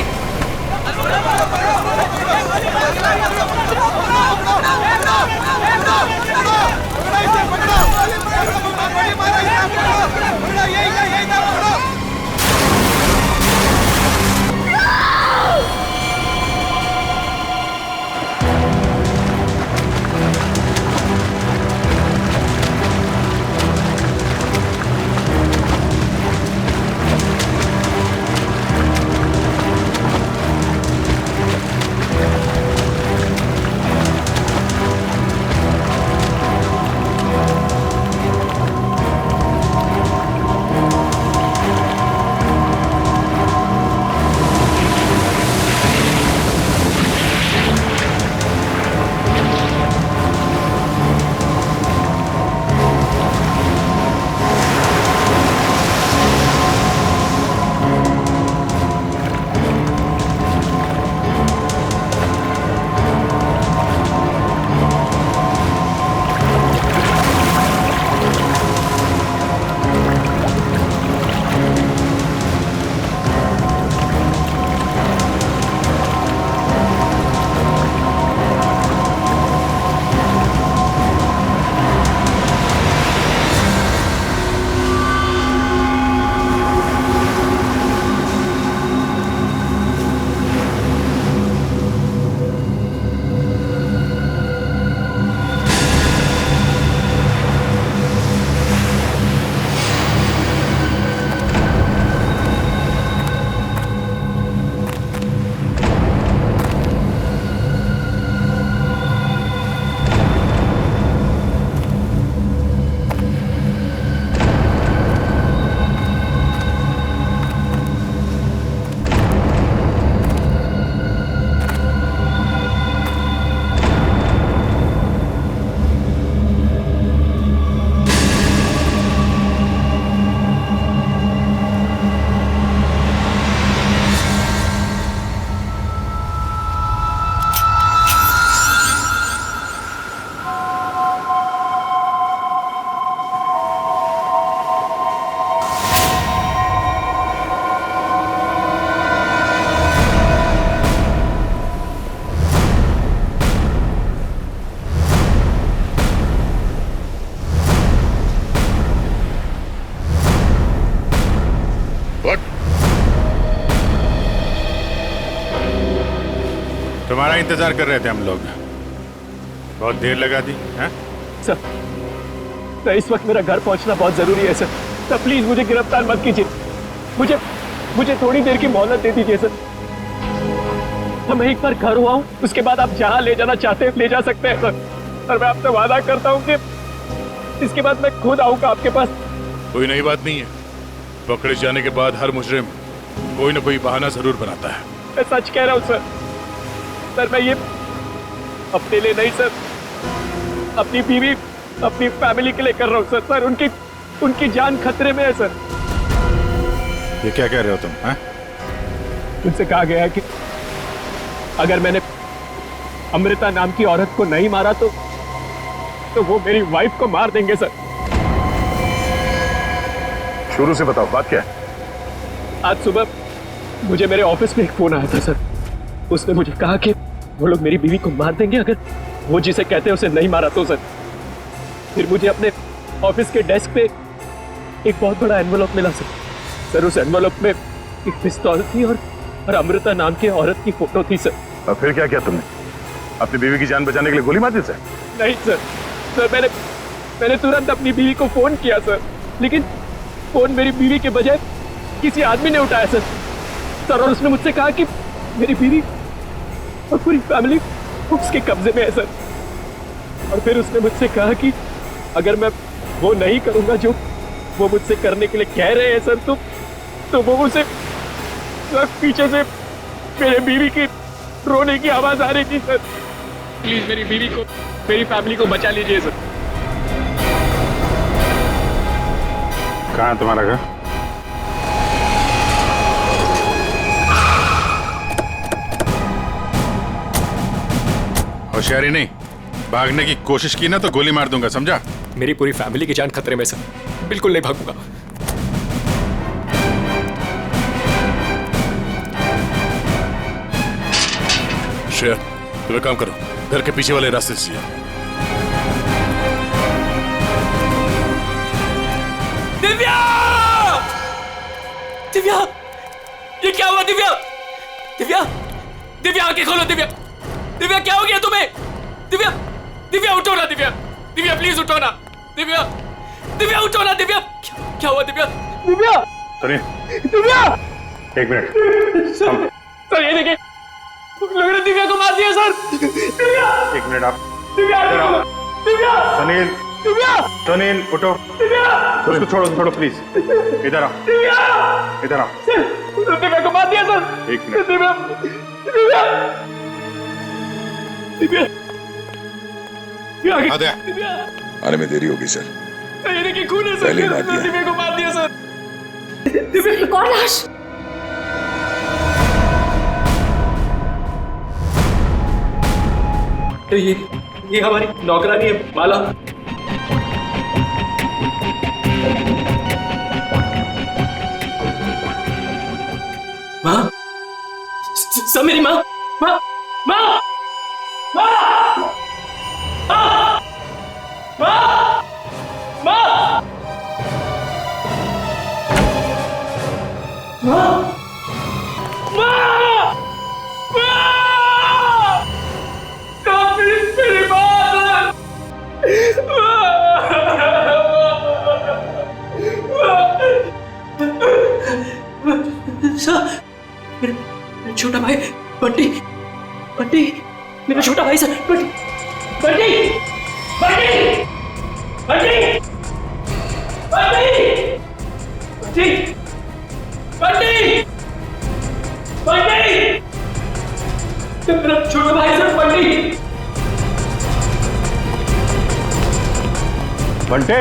तुम्हारा इंतजार कर रहे थे हम लोग, बहुत देर लगा दी हैं? सर, इस वक्त मेरा घर पहुंचना बहुत जरूरी है सर। प्लीज मुझे गिरफ्तार मत कीजिए, मुझे थोड़ी देर की मोहलत दे दीजिए सर। मैं एक बार घर हुआ हूँ, उसके बाद आप जहाँ ले जाना चाहते हैं ले जा सकते हैं सर। और मैं आपसे वादा करता हूँ कि इसके बाद मैं खुद आऊंगा आपके पास। कोई नई बात नहीं है, पकड़े जाने के बाद हर मुजरिम कोई ना कोई बहाना जरूर बनाता है। मैं सच कह रहा हूँ सर। मैं ये अपने लिए नहीं सर, अपनी बीवी, अपनी फैमिली के लिए कर रहा हूँ सर। उनकी जान खतरे में है सर। ये क्या कह रहे हो तुम? हैं? उनसे कहा गया है कि अगर मैंने अमृता नाम की औरत को नहीं मारा तो वो मेरी वाइफ को मार देंगे सर। शुरू से बताओ, बात क्या है? आज सुबह मुझे मेरे ऑफिस में एक फोन आया था सर। उसने मुझे कहा कि वो लोग मेरी बीवी को मार देंगे अगर वो जिसे कहते हैं उसे नहीं मारा तो सर। फिर मुझे अपने ऑफिस के डेस्क पे एक बहुत बड़ा एनवलप मिला सर। उस एनवलप में एक पिस्तौल थी और अमृता नाम की औरत की फोटो थी सर। और फिर क्या किया तुमने? अपनी बीवी की जान बचाने के लिए गोली मार दी सर? नहीं सर मैंने तुरंत अपनी बीवी को फोन किया सर, लेकिन फोन मेरी बीवी के बजाय किसी आदमी ने उठाया सर। और उसने मुझसे कहा कि मेरी बीवी और पूरी फैमिली उसके कब्जे में है सर। और फिर उसने मुझसे कहा कि अगर मैं वो नहीं करूंगा जो वो मुझसे करने के लिए कह रहे हैं सर, तो वो मुझसे पीछे से मेरे बीवी की रोने की आवाज आ रही थी सर। प्लीज मेरी बीवी को, मेरी फैमिली को बचा लीजिए सर। कहाँ है तुम्हारा घर? होशियारी नहीं, भागने की कोशिश की ना तो गोली मार दूंगा, समझा? मेरी पूरी फैमिली की जान खतरे में सर, बिल्कुल नहीं भागूंगा। शेर, तुम एक काम करो, घर के पीछे वाले रास्ते से जाओ। दिव्या! दिव्या! ये क्या हुआ दिव्या? दिव्या! दिव्या आंखें खोलो दिव्या! दिव्या क्या हो गया तुम्हें? दिव्या! दिव्या उठो ना दिव्या! दिव्या प्लीज उठो ना! दिव्या! दिव्या उठो ना दिव्या! क्या हुआ दिव्या? दिव्या! सुनिए, दिव्या! एक मिनट। सर ये देखिए, लग रहा है दिव्या को मार दिया सर। दिव्या! एक मिनट आप। दिव्या! दिव्या! सुनील, दिव्या! सुनील उठो। दिव्या! उसको छोड़ो प्लीज। इधर आओ, दिव्या! इधर आओ। सर दिव्या को मार दिया सर। एक मिनट। दिव्या! दिव्या! दिव्या! दिव्या! आने में देरी होगी सर। सर ये देखिए खून है सर। पहले ही मार दिया। दिव्या को मार दिया सर। दिव्या कौन लाश? ये हमारी नौकरानी है माला। माँ, सब मेरी माँ, माँ, माँ, माँ, माँ, माँ, माँ, माँ, मेरा छोटा भाई बंटी, बंटी, मेरा छोटा भाई सर, बंटी, बंटी, बंटी, बंटी, बंटी, बंटी, बंटी, मेरा छोटा भाई सर बंटी। बंटे,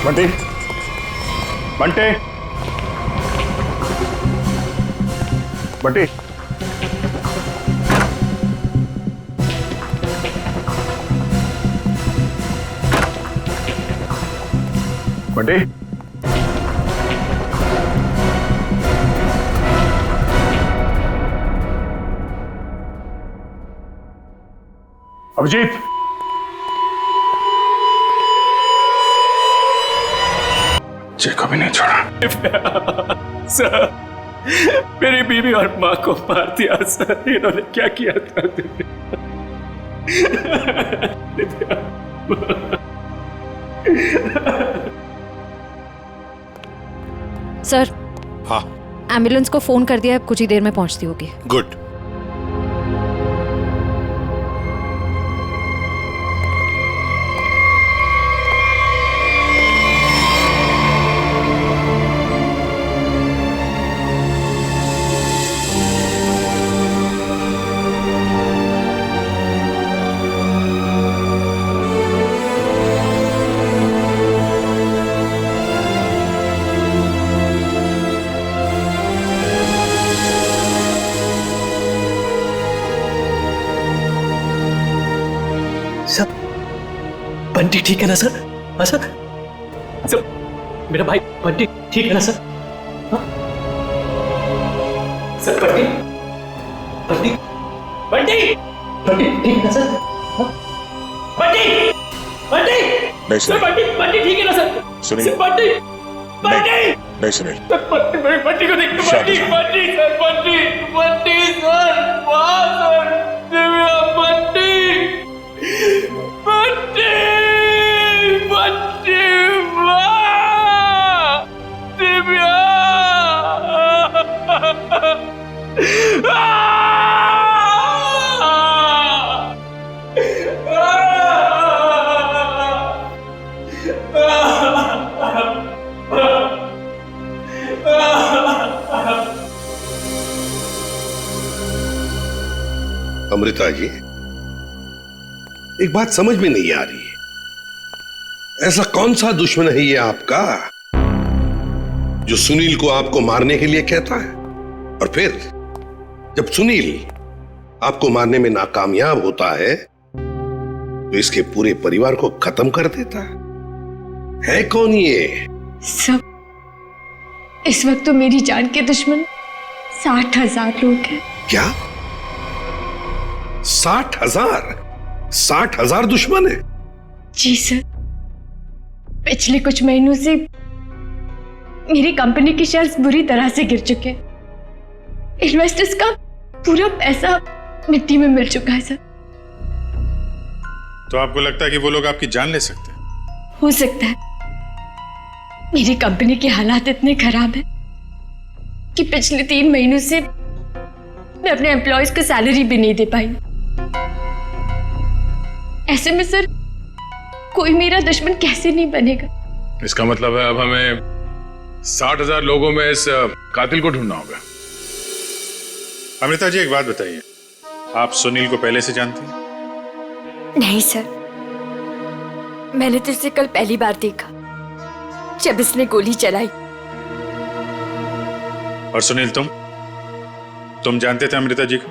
बंटे, बंटे, बंटे, बंटे, अभिजीत, जय को भी नहीं छोड़ा। सर मेरी बीवी और माँ को मार दिया सर। इन्होंने क्या किया था? सर, हाँ एम्बुलेंस को फोन कर दिया है, कुछ ही देर में पहुंचती होगी। गुड। बंटी ठीक है ना सर? हाँ सर, सर मेरा भाई बंटी ठीक है ना सर? हाँ? सर बंटी, बंटी, बंटी, बंटी ठीक है ना सर? हाँ? बंटी, बंटी नहीं सर, बंटी बंटी ठीक है ना सर? सुनील। सर, बंटी बंटी नहीं सुनील, सर, बंटी को देख, बंटी बंटी सर, बंटी बंटी सर, वाह सर, दिव्या बंटी बंटी बंटी, वाह दिव्या। अमृता जी, एक बात समझ में नहीं आ रही, ऐसा कौन सा दुश्मन है ये आपका जो सुनील को आपको मारने के लिए कहता है, और फिर जब सुनील आपको मारने में नाकामयाब होता है तो इसके पूरे परिवार को खत्म कर देता है कौन ये? सब इस वक्त तो मेरी जान के दुश्मन 60,000 लोग हैं। क्या 60,000? 60,000 दुश्मन है? जी सर, पिछले कुछ महीनों से मेरी कंपनी के शेयर्स बुरी तरह से गिर चुके हैं। इन्वेस्टर्स का पूरा पैसा मिट्टी में मिल चुका है सर। तो आपको लगता है कि वो लोग आपकी जान ले सकते हैं? हो सकता है। मेरी कंपनी के हालात इतने खराब हैं कि पिछले 3 महीनों से मैं अपने एम्प्लॉयज को सैलरी भी नहीं दे पाई। ऐसे में सर कोई मेरा दुश्मन कैसे नहीं बनेगा? इसका मतलब है अब हमें 60,000 लोगों में इस कातिल को ढूंढना होगा। अमृता जी, एक बात बताइए, आप सुनील को पहले से जानती हैं? नहीं सर, मैंने तो इसे कल पहली बार देखा जब इसने गोली चलाई। और सुनील, तुम जानते थे अमृता जी को?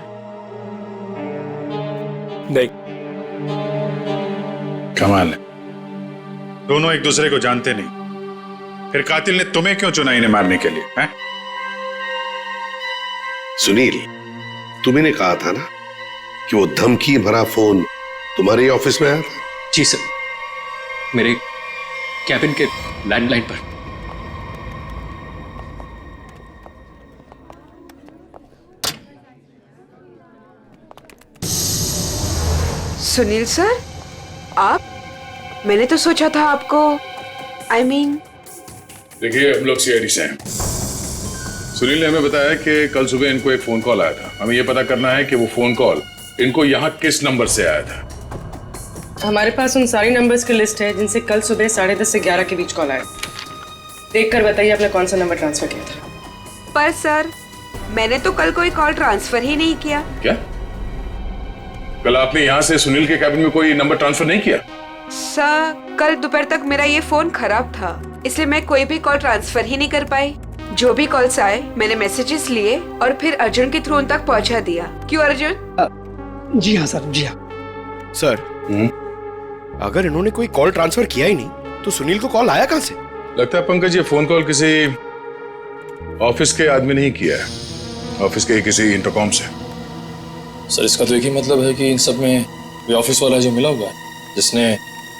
नहीं। कमाल है, दोनों एक दूसरे को जानते नहीं, फिर कातिल ने तुम्हें क्यों चुना इन्हें मारने के लिए? हैं? सुनील, तुम्ही कहा था ना कि वो धमकी भरा फोन तुम्हारे ऑफिस में आया था? जी सर, मेरे कैबिन के लैंडलाइन पर। सुनील सर, आप? मैंने तो सोचा था आपको देखिए, हम लोग सीआईडी से हैं। सुनील ने हमें बताया कि कल सुबह इनको एक फोन कॉल आया था। हमें यह पता करना है कि वो फोन कॉल इनको यहाँ किस नंबर से आया था। हमारे पास उन सारी नंबर्स की लिस्ट है जिनसे कल सुबह 10:30 से 11 के बीच कॉल आया। देखकर बताइए आपने कौन सा नंबर ट्रांसफर किया था। पर सर, मैंने तो कल कोई कॉल ट्रांसफर ही नहीं किया। क्या? कल आपने यहाँ से सुनील के कैबिन में कोई नंबर ट्रांसफर नहीं किया? सर, कल दोपहर तक मेरा ये फोन खराब था, इसलिए मैं कोई भी कॉल ट्रांसफर ही नहीं कर पाई। जो भी कॉल्स आए मैंने मैसेजेस लिए और फिर अर्जुन के थ्रू उन तक पहुंचा दिया। क्यों अर्जुन? जी हाँ सर, जी हाँ सर। अगर इन्होंने कोई कॉल ट्रांसफर किया ही नहीं तो सुनील को कॉल आया कहां से? लगता है पंकज ये फोन कॉल किसी ऑफिस के आदमी ने ही किया है, ऑफिस के किसी इंटरकॉम से। सर, इसका तो एक ही मतलब है कि इन सब में कोई ऑफिस वाला जो मिला हुआ है जिसने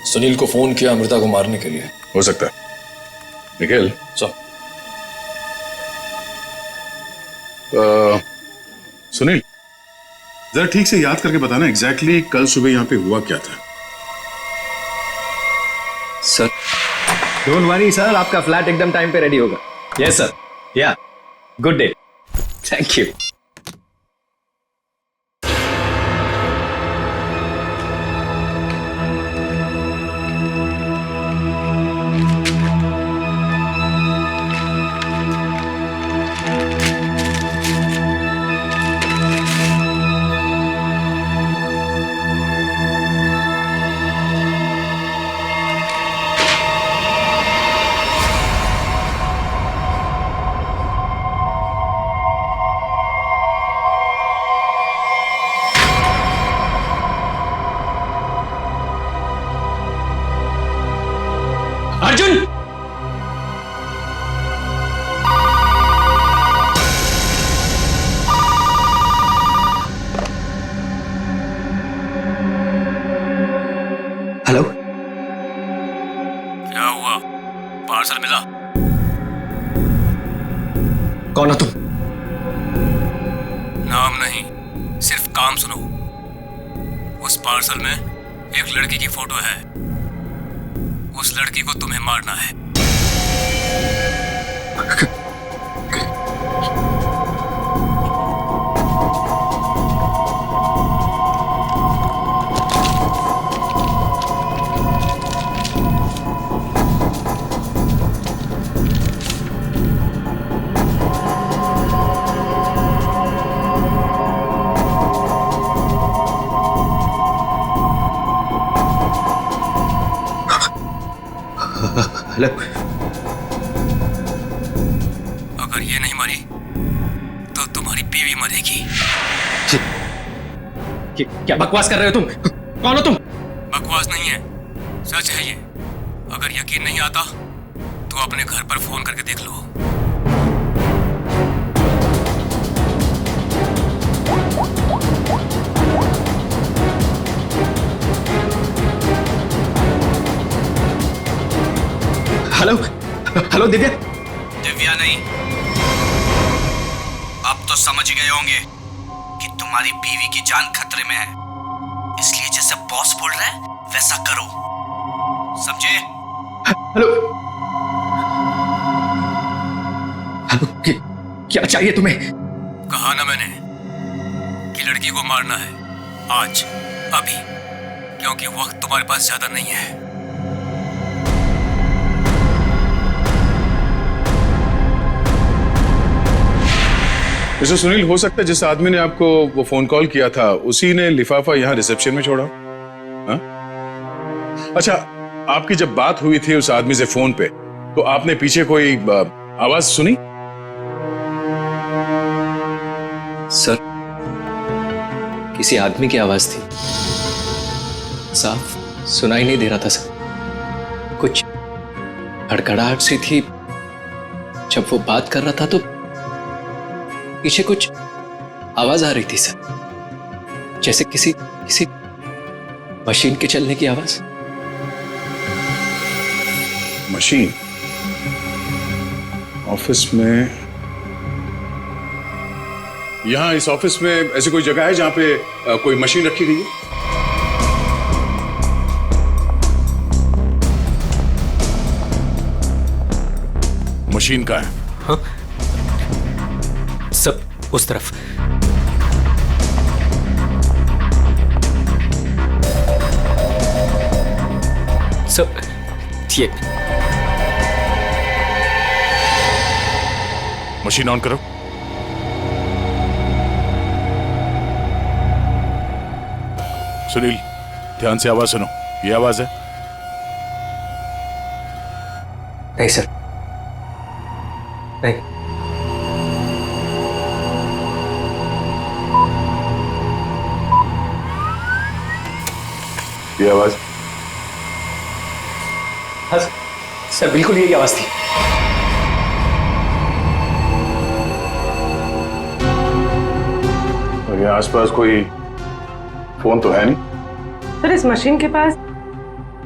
सुनील को फोन किया अमृता को मारने के लिए। हो सकता है। निखिल सर, सुनील जरा ठीक से याद करके बताना एग्जैक्टली कल सुबह यहाँ पे हुआ क्या था। सर, डोंट वरी सर, आपका फ्लैट एकदम टाइम पे रेडी होगा। यस सर, या गुड डे, थैंक यू। कौन हो तुम? नाम नहीं, सिर्फ काम सुनो। उस पार्सल में एक लड़की की फोटो है। उस लड़की को तुम्हें मारना है। हेलो, अगर ये नहीं मरी तो तुम्हारी बीवी मरेगी। क्या बकवास कर रहे हो तुम? कौन हो तुम? बकवास नहीं है, सच है ये। अगर यकीन नहीं आता तो अपने घर पर फोन करके देख लो। Hello hello Divya. दिव्या नहीं, अब तो समझ गए होंगे कि तुम्हारी बीवी की जान खतरे में है, इसलिए जैसे बॉस बोल रहा है वैसा करो, समझे? हेलो हेलो, क्या चाहिए तुम्हें? कहा ना मैंने कि लड़की को मारना है, आज, अभी, क्योंकि वक्त तुम्हारे पास ज्यादा नहीं है। मिस्टर सुनील, हो सकता है जिस आदमी ने आपको वो फोन कॉल किया था उसी ने लिफाफा यहाँ रिसेप्शन में छोड़ा। हाँ? अच्छा, आपकी जब बात हुई थी उस आदमी से फोन पे, तो आपने पीछे कोई आवाज सुनी? सर, किसी आदमी की आवाज थी, साफ सुनाई नहीं दे रहा था सर। कुछ हड़कड़ाहट सी थी। जब वो बात कर रहा था तो पीछे कुछ आवाज आ रही थी सर, जैसे किसी मशीन के चलने की आवाज। मशीन? ऑफिस में? यहां इस ऑफिस में ऐसी कोई जगह है जहां पे कोई मशीन रखी गई है? मशीन का है? हाँ? सब उस तरफ। सब ये मशीन ऑन करो। सुनील, ध्यान से आवाज सुनो। ये आवाज है? नहीं सर, नहीं। ये आवाज? हाँ सर, बिल्कुल यही आवाज थी। और यहाँ आसपास कोई फोन तो है नहीं? सर, इस मशीन के पास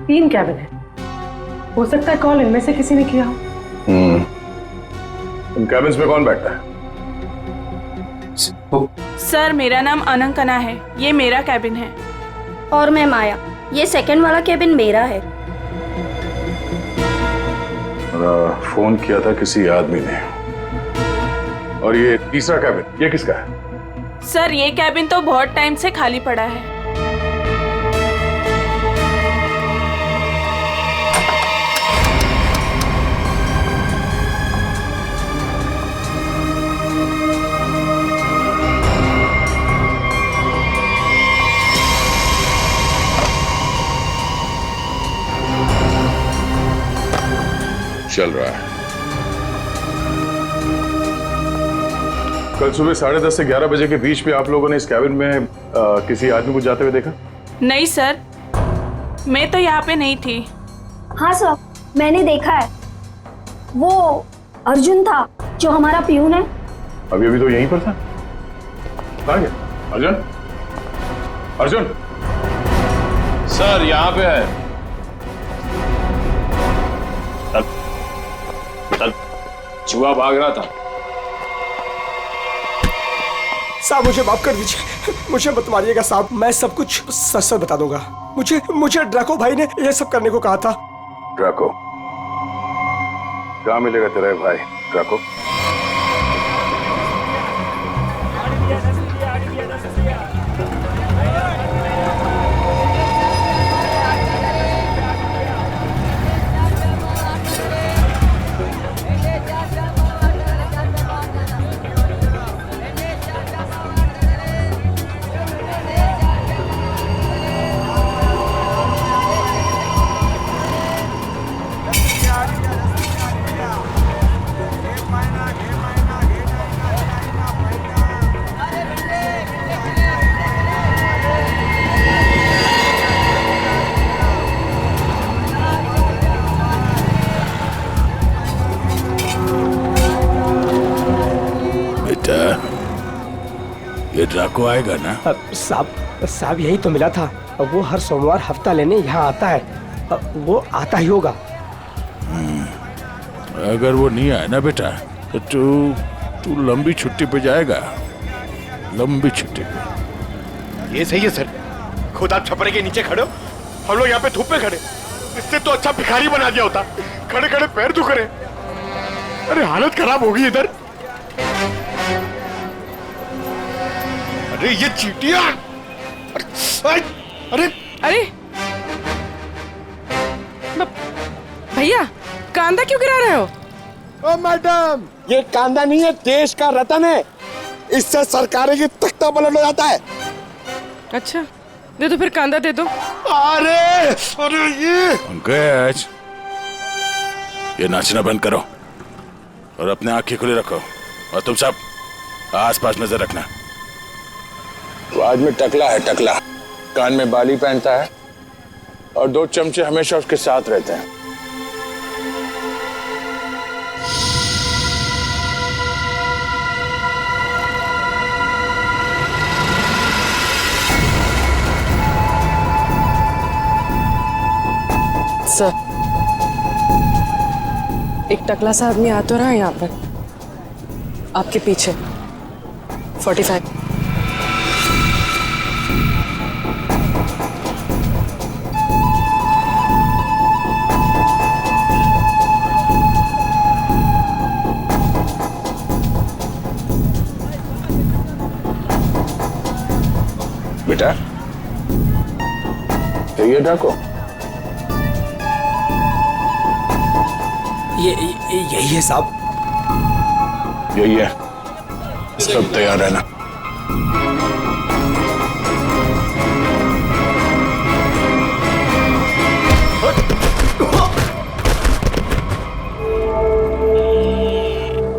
3 कैबिन है। हो सकता है कॉल इनमें से किसी ने किया हो। इन कैबिन्स में कौन बैठता है? सर, मेरा नाम अनंकना है, ये मेरा कैबिन है। और मैं माया, ये सेकंड वाला कैबिन मेरा है। फोन किया था किसी आदमी ने। और ये तीसरा कैबिन, ये किसका है? सर, ये कैबिन तो बहुत टाइम से खाली पड़ा है। चल रहा है। कल सुबह 10:30 से 11 बजे के बीच में आप लोगों ने इस कैबिन में किसी आदमी को जाते हुए देखा? नहीं सर, मैं तो यहाँ पे नहीं थी। हाँ सर, मैंने देखा है। वो अर्जुन था जो हमारा पियून है। अभी अभी तो यहीं पर था। कहाँ गया? अर्जुन? अर्जुन? सर, यहाँ पे है। चल, चूहा भाग रहा था, साहब मुझे माफ कर दीजिए, मुझे मत मारिएगा साहब, मैं सब कुछ सच सच बता दूंगा। मुझे ड्रैको भाई ने ये सब करने को कहा था। ड्रैको? कहाँ मिलेगा तेरा भाई ड्रैको? ये ड्राको आएगा ना? साहब यही तो मिला था, वो हर सोमवार हफ्ता लेने यहाँ आता है, वो आता ही होगा। अगर वो नहीं आया ना बेटा तो तू लंबी छुट्टी पे जाएगा, लंबी छुट्टी पे। ये सही है सर, खुद आप छपरे के नीचे खड़े हो, हम लोग यहाँ पे धूप में खड़े, इससे तो अच्छा भिखारी बना दिया होता, खड़े खड़े पैर दुख रहे। अरे हालत खराब होगी इधर। अरे ये चीटियां! अरे भैया कांदा क्यों गिरा रहे हो? ओ मैडम, ये कांदा नहीं है, देश का रतन है, इससे सरकारें की तख्ता पलट हो जाता है। अच्छा दे दो फिर, कांदा दे दो। अरे ये पंकज, ये नाचना बंद करो और अपने आंखें खुली रखो, और तुम सब आसपास नजर रखना। वो आदमी टकला है, टकला, कान में बाली पहनता है और 2 चमचे हमेशा उसके साथ रहते हैं। सर, एक टकला सा आदमी आ तो रहा है यहाँ पर, आपके पीछे 45। बेटा ये डाको, यही है साहब, यही है, सब तैयार रहना।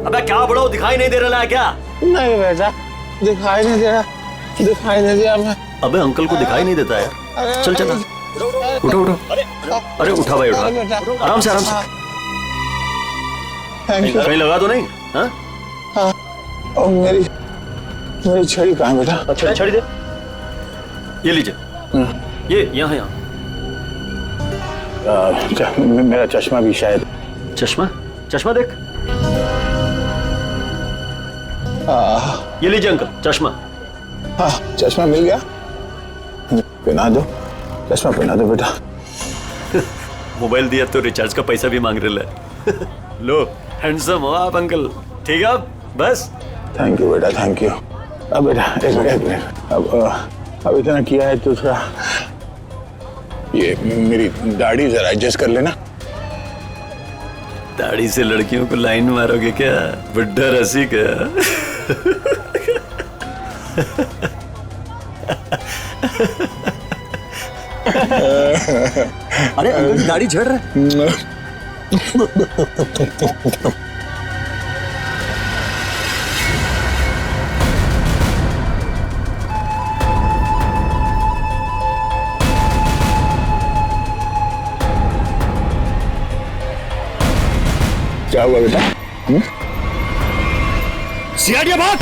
अबे क्या बड़ो, दिखाई नहीं दे रहा है क्या? नहीं बेटा, दिखाई नहीं दे रहा, दिखाई नहीं दिया मैं। अबे अंकल को दिखाई नहीं देता यार, चल चल उठो उठो। अरे उठा भाई उठा, आराम से आराम से। कहीं लगा तो नहीं? हाँ और मेरी छड़ी कहाँ बेटा? अच्छा छड़ी दे, ये लीजिए, ये यहाँ यहाँ। मेरा चश्मा भी शायद। चश्मा? चश्मा देख, ये लीजिए अंकल चश्मा। हाँ चश्मा मिल गया, पहना दो, चश्मा पहना दो बेटा। मोबाइल दिया तो रिचार्ज का पैसा भी मांग रहे है। लो हैंडसम हो आप अंकल, ठीक है अब बस। थैंक यू बेटा, थैंक यू। अब बेटा एक मिनट, अब इतना किया है तो थोड़ा ये मेरी दाढ़ी जरा एडजस्ट कर लेना। दाढ़ी से लड़कियों को लाइन मारोगे क्या? बुड्ढा रसी क्या? अरे अंकल दाढ़ी झड़ रहा है। क्या हुआ बेटा? सियाड़िया भाग!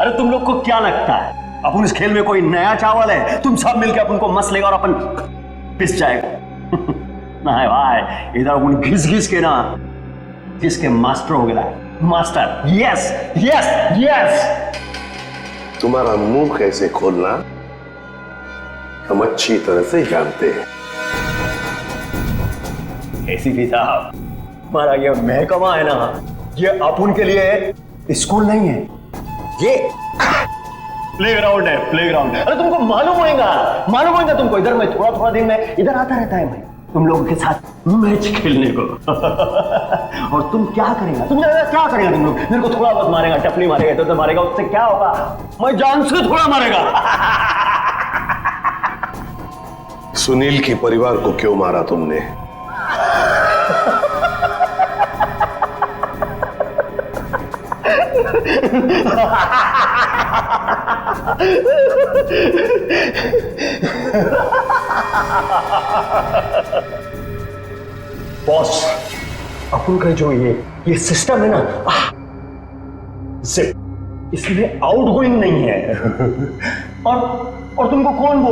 अरे तुम लोग को क्या लगता है अपन इस खेल में कोई नया चावल है? तुम सब मिलकर अपन को मस लेगा और अपन पिस जाएगा। ना है भाई, इधर अपन घिस घिस के ना जिसके मास्टर हो गया है। Master, yes yes yes. तुम्हारा मुंह कैसे खोलना हम अच्छी तरह से जानते हैं। एसीपी साहब, हमारा ये महकमा है ना, ये अपन के लिए स्कूल नहीं है, ये प्लेग्राउंड है, प्लेग्राउंड। अरे तुमको मालूम होगा तुमको। इधर मैं थोड़ा थोड़ा दिन में इधर आता रहता है मैं तुम लोगों के साथ मैच खेलने को। और तुम क्या करेगा? तुम क्या करेगा? तुम लोग मेरे को थोड़ा बहुत मारेगा, टपली मारेगा, इधर मारेगा, उससे क्या होगा? मैं जान से थोड़ा मारेगा। सुनील के परिवार को क्यों मारा तुमने? बॉस, अपन का जो ये सिस्टम है ना, जिप, इसमें आउटगोइंग नहीं है। और तुमको कौन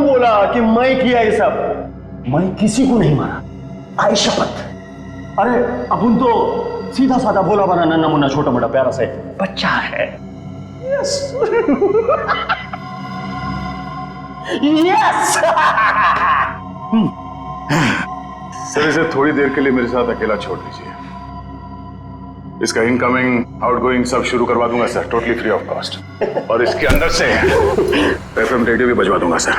बोला कि मैं किया ये सब? मैं किसी को नहीं मारा, आई शपथ। अरे अपन तो सीधा साधा बोला बना नन्ना मुन्ना छोटा मोटा प्यारा से बच्चा है। Yes yes. सर, इसे थोड़ी देर के लिए मेरे साथ अकेला छोड़ दीजिए। इसका इनकमिंग आउटगोइंग सब शुरू करवा दूंगा sir, totally free of cost. और इसके अंदर से एफएम रेडियो भी बजवा दूंगा सर।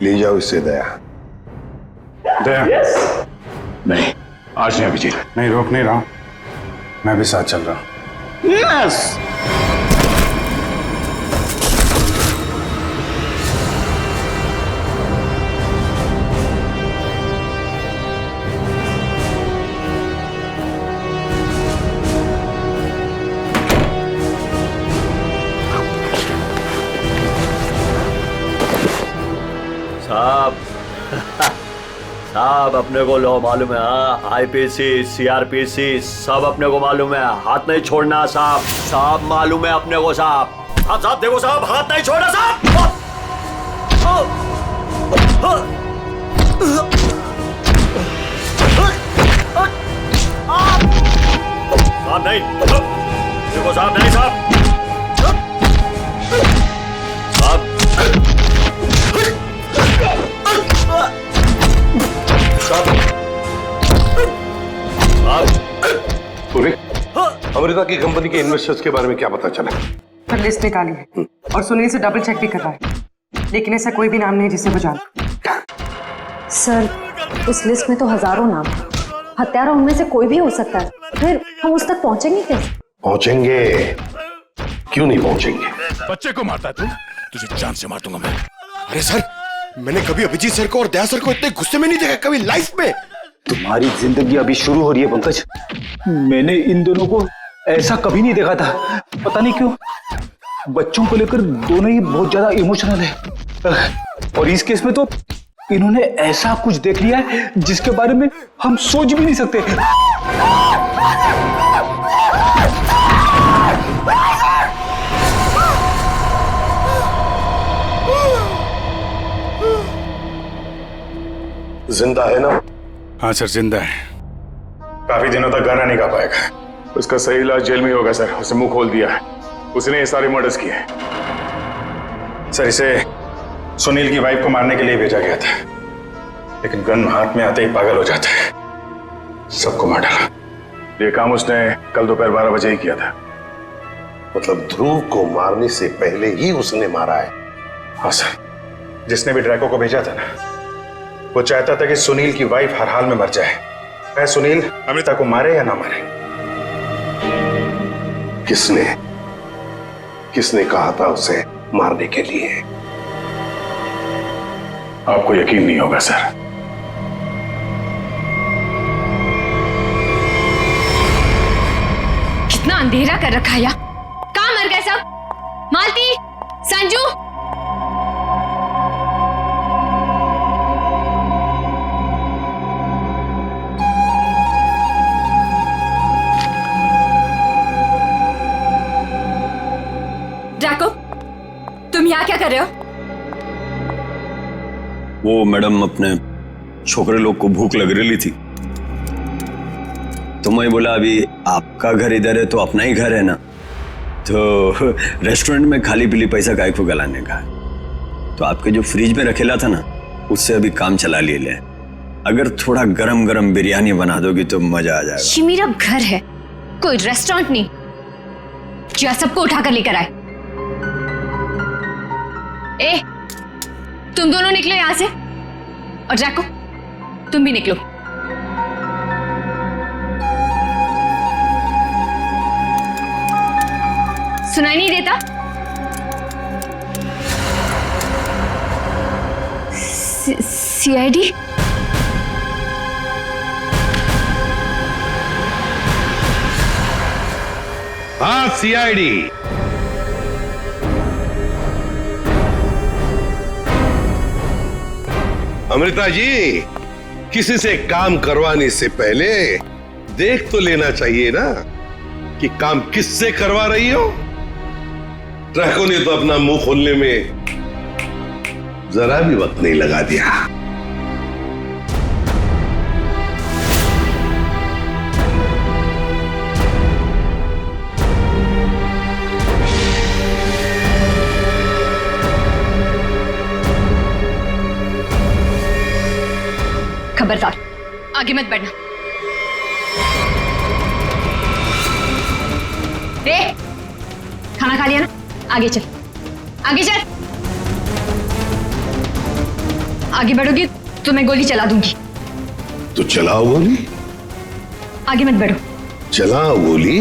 ले जाओ इससे दया। दया? नहीं, आज नहीं अभिजीत, नहीं रोक नहीं रहा हूं, मैं भी साथ चल रहा हूं। यस। साहब अपने को लो मालूम है, आईपीसी सीआरपीसी सब अपने को मालूम है, हाथ नहीं छोड़ना साहब। साहब मालूम है अपने को साहब। साहब देखो साहब, हाथ नहीं छोड़ना साहब। साहब नहीं, देखो साहब नहीं साहब। अमृता की कंपनी के इन्वेस्टर्स के बारे में क्या पता चला? पर लिस्ट निकाली है और सुनील से डबल चेक भी कर रहा है, लेकिन ऐसा कोई भी नाम नहीं जिसे वो जाने। सर, उस लिस्ट में तो हजारों नाम हैं। हत्यारा उनमें से कोई भी हो सकता है, फिर हम उस तक पहुंचेंगे कैसे? पहुंचेंगे, क्यों नहीं पहुंचेंगे? बच्चे को मारता है तुझे जान से मार दूंगा मैं। अरे सर, मैंने कभी अभिजीत सर को और दया सर को इतने गुस्से में नहीं देखा कभी लाइफ में। तुम्हारी जिंदगी अभी शुरू हो रही है पंकज। मैंने इन दोनों को ऐसा कभी नहीं देखा था, पता नहीं क्यों। बच्चों को लेकर दोनों ही बहुत ज्यादा इमोशनल है, और इस केस में तो इन्होंने ऐसा कुछ देख लिया है जिसके बारे में हम सोच भी नहीं सकते। जिंदा है ना? हाँ सर, जिंदा है। काफी दिनों तक गाना नहीं गा पाएगा। उसका सही इलाज जेल में होगा सर। उसे मुंह खोल दिया है, उसने ये सारे मर्डर्स किए हैं सर। इसे सुनील की वाइफ को मारने के लिए भेजा गया था, लेकिन गन हाथ में आते ही पागल हो जाता है, सबको मार डाला। ये काम उसने कल दोपहर 12 बजे ही किया था। मतलब ध्रुव को मारने से पहले ही उसने मारा है? हाँ सर, जिसने भी ड्रैको को भेजा था ना, वो चाहता था कि सुनील की वाइफ हर हाल में मर जाए, चाहे सुनील अमृता को मारे या ना मारे। किसने कहा था उसे मारने के लिए? आपको यकीन नहीं होगा सर। कितना अंधेरा कर रखा है। कहाँ मर गए सब? मालती, संजू, रहे हो? वो मैडम अपने छोकरे लोग को भूख लग रही थी तो मैं बोला अभी आपका घर इधर है तो अपना ही घर है ना, तो रेस्टोरेंट में खाली पीली पैसा काय को गलाने का, तो आपके जो फ्रिज में रखेला था ना उससे अभी काम चला लिए ले। अगर थोड़ा गरम गरम बिरयानी बना दोगी तो मजा आ जाएगा। ये मेरा घर है, कोई रेस्टोरेंट नहीं जो सबको उठाकर लेकर आए। ए, तुम दोनों निकलो यहां से, और जैको तुम भी निकलो। सुनाई नहीं देता? सीआईडी? हाँ, सीआईडी। अमृता जी, किसी से काम करवाने से पहले देख तो लेना चाहिए ना कि काम किससे करवा रही हो। ट्रैको ने तो अपना मुंह खोलने में जरा भी वक्त नहीं लगा दिया। खबरदार, आगे मत बढ़ना। रे, खाना खा लिया ना? आगे चल, आगे चल। आगे बढ़ोगी तो मैं गोली चला दूंगी। तो चलाओ गोली। आगे मत बढ़ो। चलाओ गोली।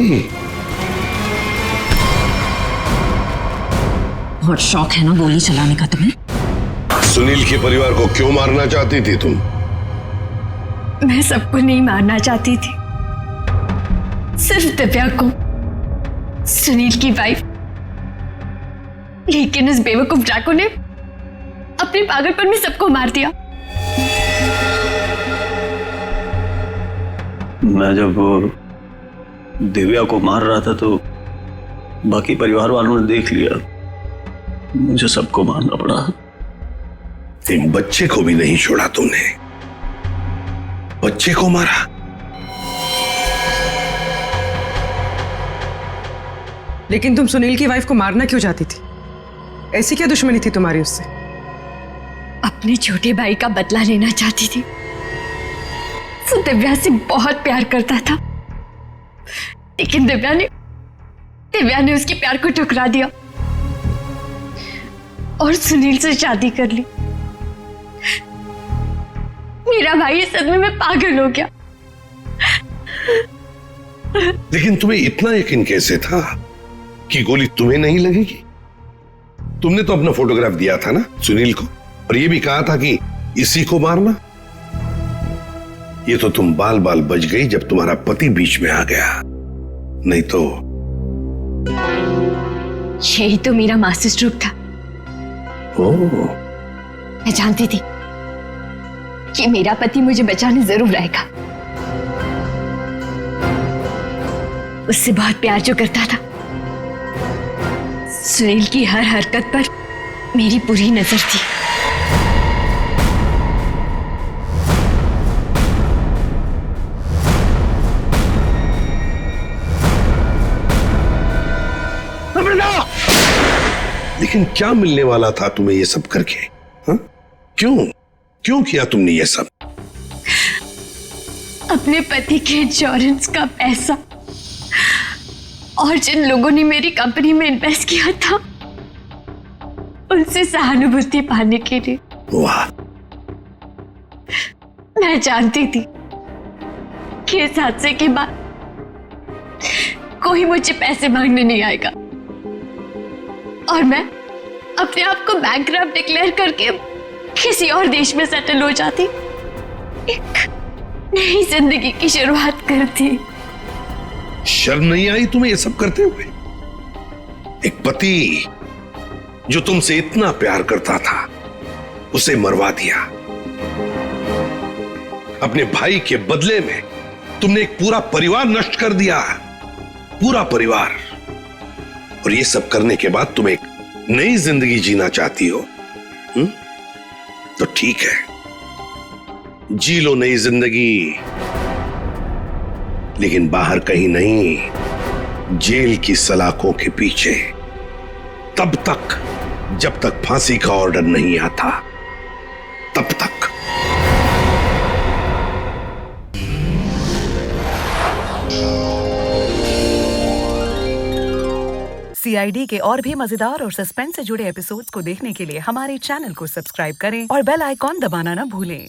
बहुत शौक है ना गोली चलाने का तुम्हें? सुनील के परिवार को क्यों मारना चाहती थी तुम? मैं सबको नहीं मारना चाहती थी, सिर्फ दिव्या को, सुनील की वाइफ। लेकिन उस बेवकूफ ड्रैको ने अपने पागलपन में सबको मार दिया। मैं जब दिव्या को मार रहा था तो बाकी परिवार वालों ने देख लिया, मुझे सबको मारना पड़ा। एक बच्चे को भी नहीं छोड़ा तूने, बच्चे को मारा। लेकिन तुम सुनील की वाइफ को मारना क्यों चाहती थी? ऐसी क्या दुश्मनी थी तुम्हारी उससे? अपने छोटे भाई का बदला लेना चाहती थी। वो दिव्या से बहुत प्यार करता था, लेकिन दिव्या ने उसके प्यार को ठुकरा दिया और सुनील से शादी कर ली। मेरा भाई इस सदमे में पागल हो गया। लेकिन तुम्हें इतना यकीन कैसे था कि गोली तुम्हें नहीं लगेगी? तुमने तो अपना फोटोग्राफ दिया था ना सुनील को, और ये भी कहा था कि इसी को मारना। ये तो तुम बाल बाल बच गई जब तुम्हारा पति बीच में आ गया, नहीं तो। यही तो मेरा मास्टर स्ट्रोक था। ओह, मैं जानती थी कि मेरा पति मुझे बचाने जरूर आएगा। उससे बहुत प्यार जो करता था। सुनील की हर हरकत पर मेरी पूरी नजर थी। लेकिन क्या मिलने वाला था तुम्हें ये सब करके? हा? क्यों किया तुमने ये सब? अपने पति के इंश्योरेंस का पैसा और जिन लोगों ने मेरी कंपनी में इन्वेस्ट किया था उनसे सहानुभूति पाने के लिए। वाह। मैं जानती थी कि इस हादसे के बाद कोई मुझे पैसे मांगने नहीं आएगा और मैं अपने आप को बैंकक्रप्ट डिक्लेयर करके किसी और देश में सेटल हो जाती, एक नई जिंदगी की शुरुआत करती। शर्म नहीं आई तुम्हें ये सब करते हुए? एक पति जो तुमसे इतना प्यार करता था उसे मरवा दिया। अपने भाई के बदले में तुमने एक पूरा परिवार नष्ट कर दिया, पूरा परिवार। और ये सब करने के बाद तुम एक नई जिंदगी जीना चाहती हो तो ठीक है, जी लो नई जिंदगी, लेकिन बाहर कहीं नहीं, जेल की सलाखों के पीछे, तब तक जब तक फांसी का ऑर्डर नहीं आता, तब तक। CID के और भी मजेदार और सस्पेंस से जुड़े एपिसोड्स को देखने के लिए हमारे चैनल को सब्सक्राइब करें और बेल आइकॉन दबाना ना भूलें।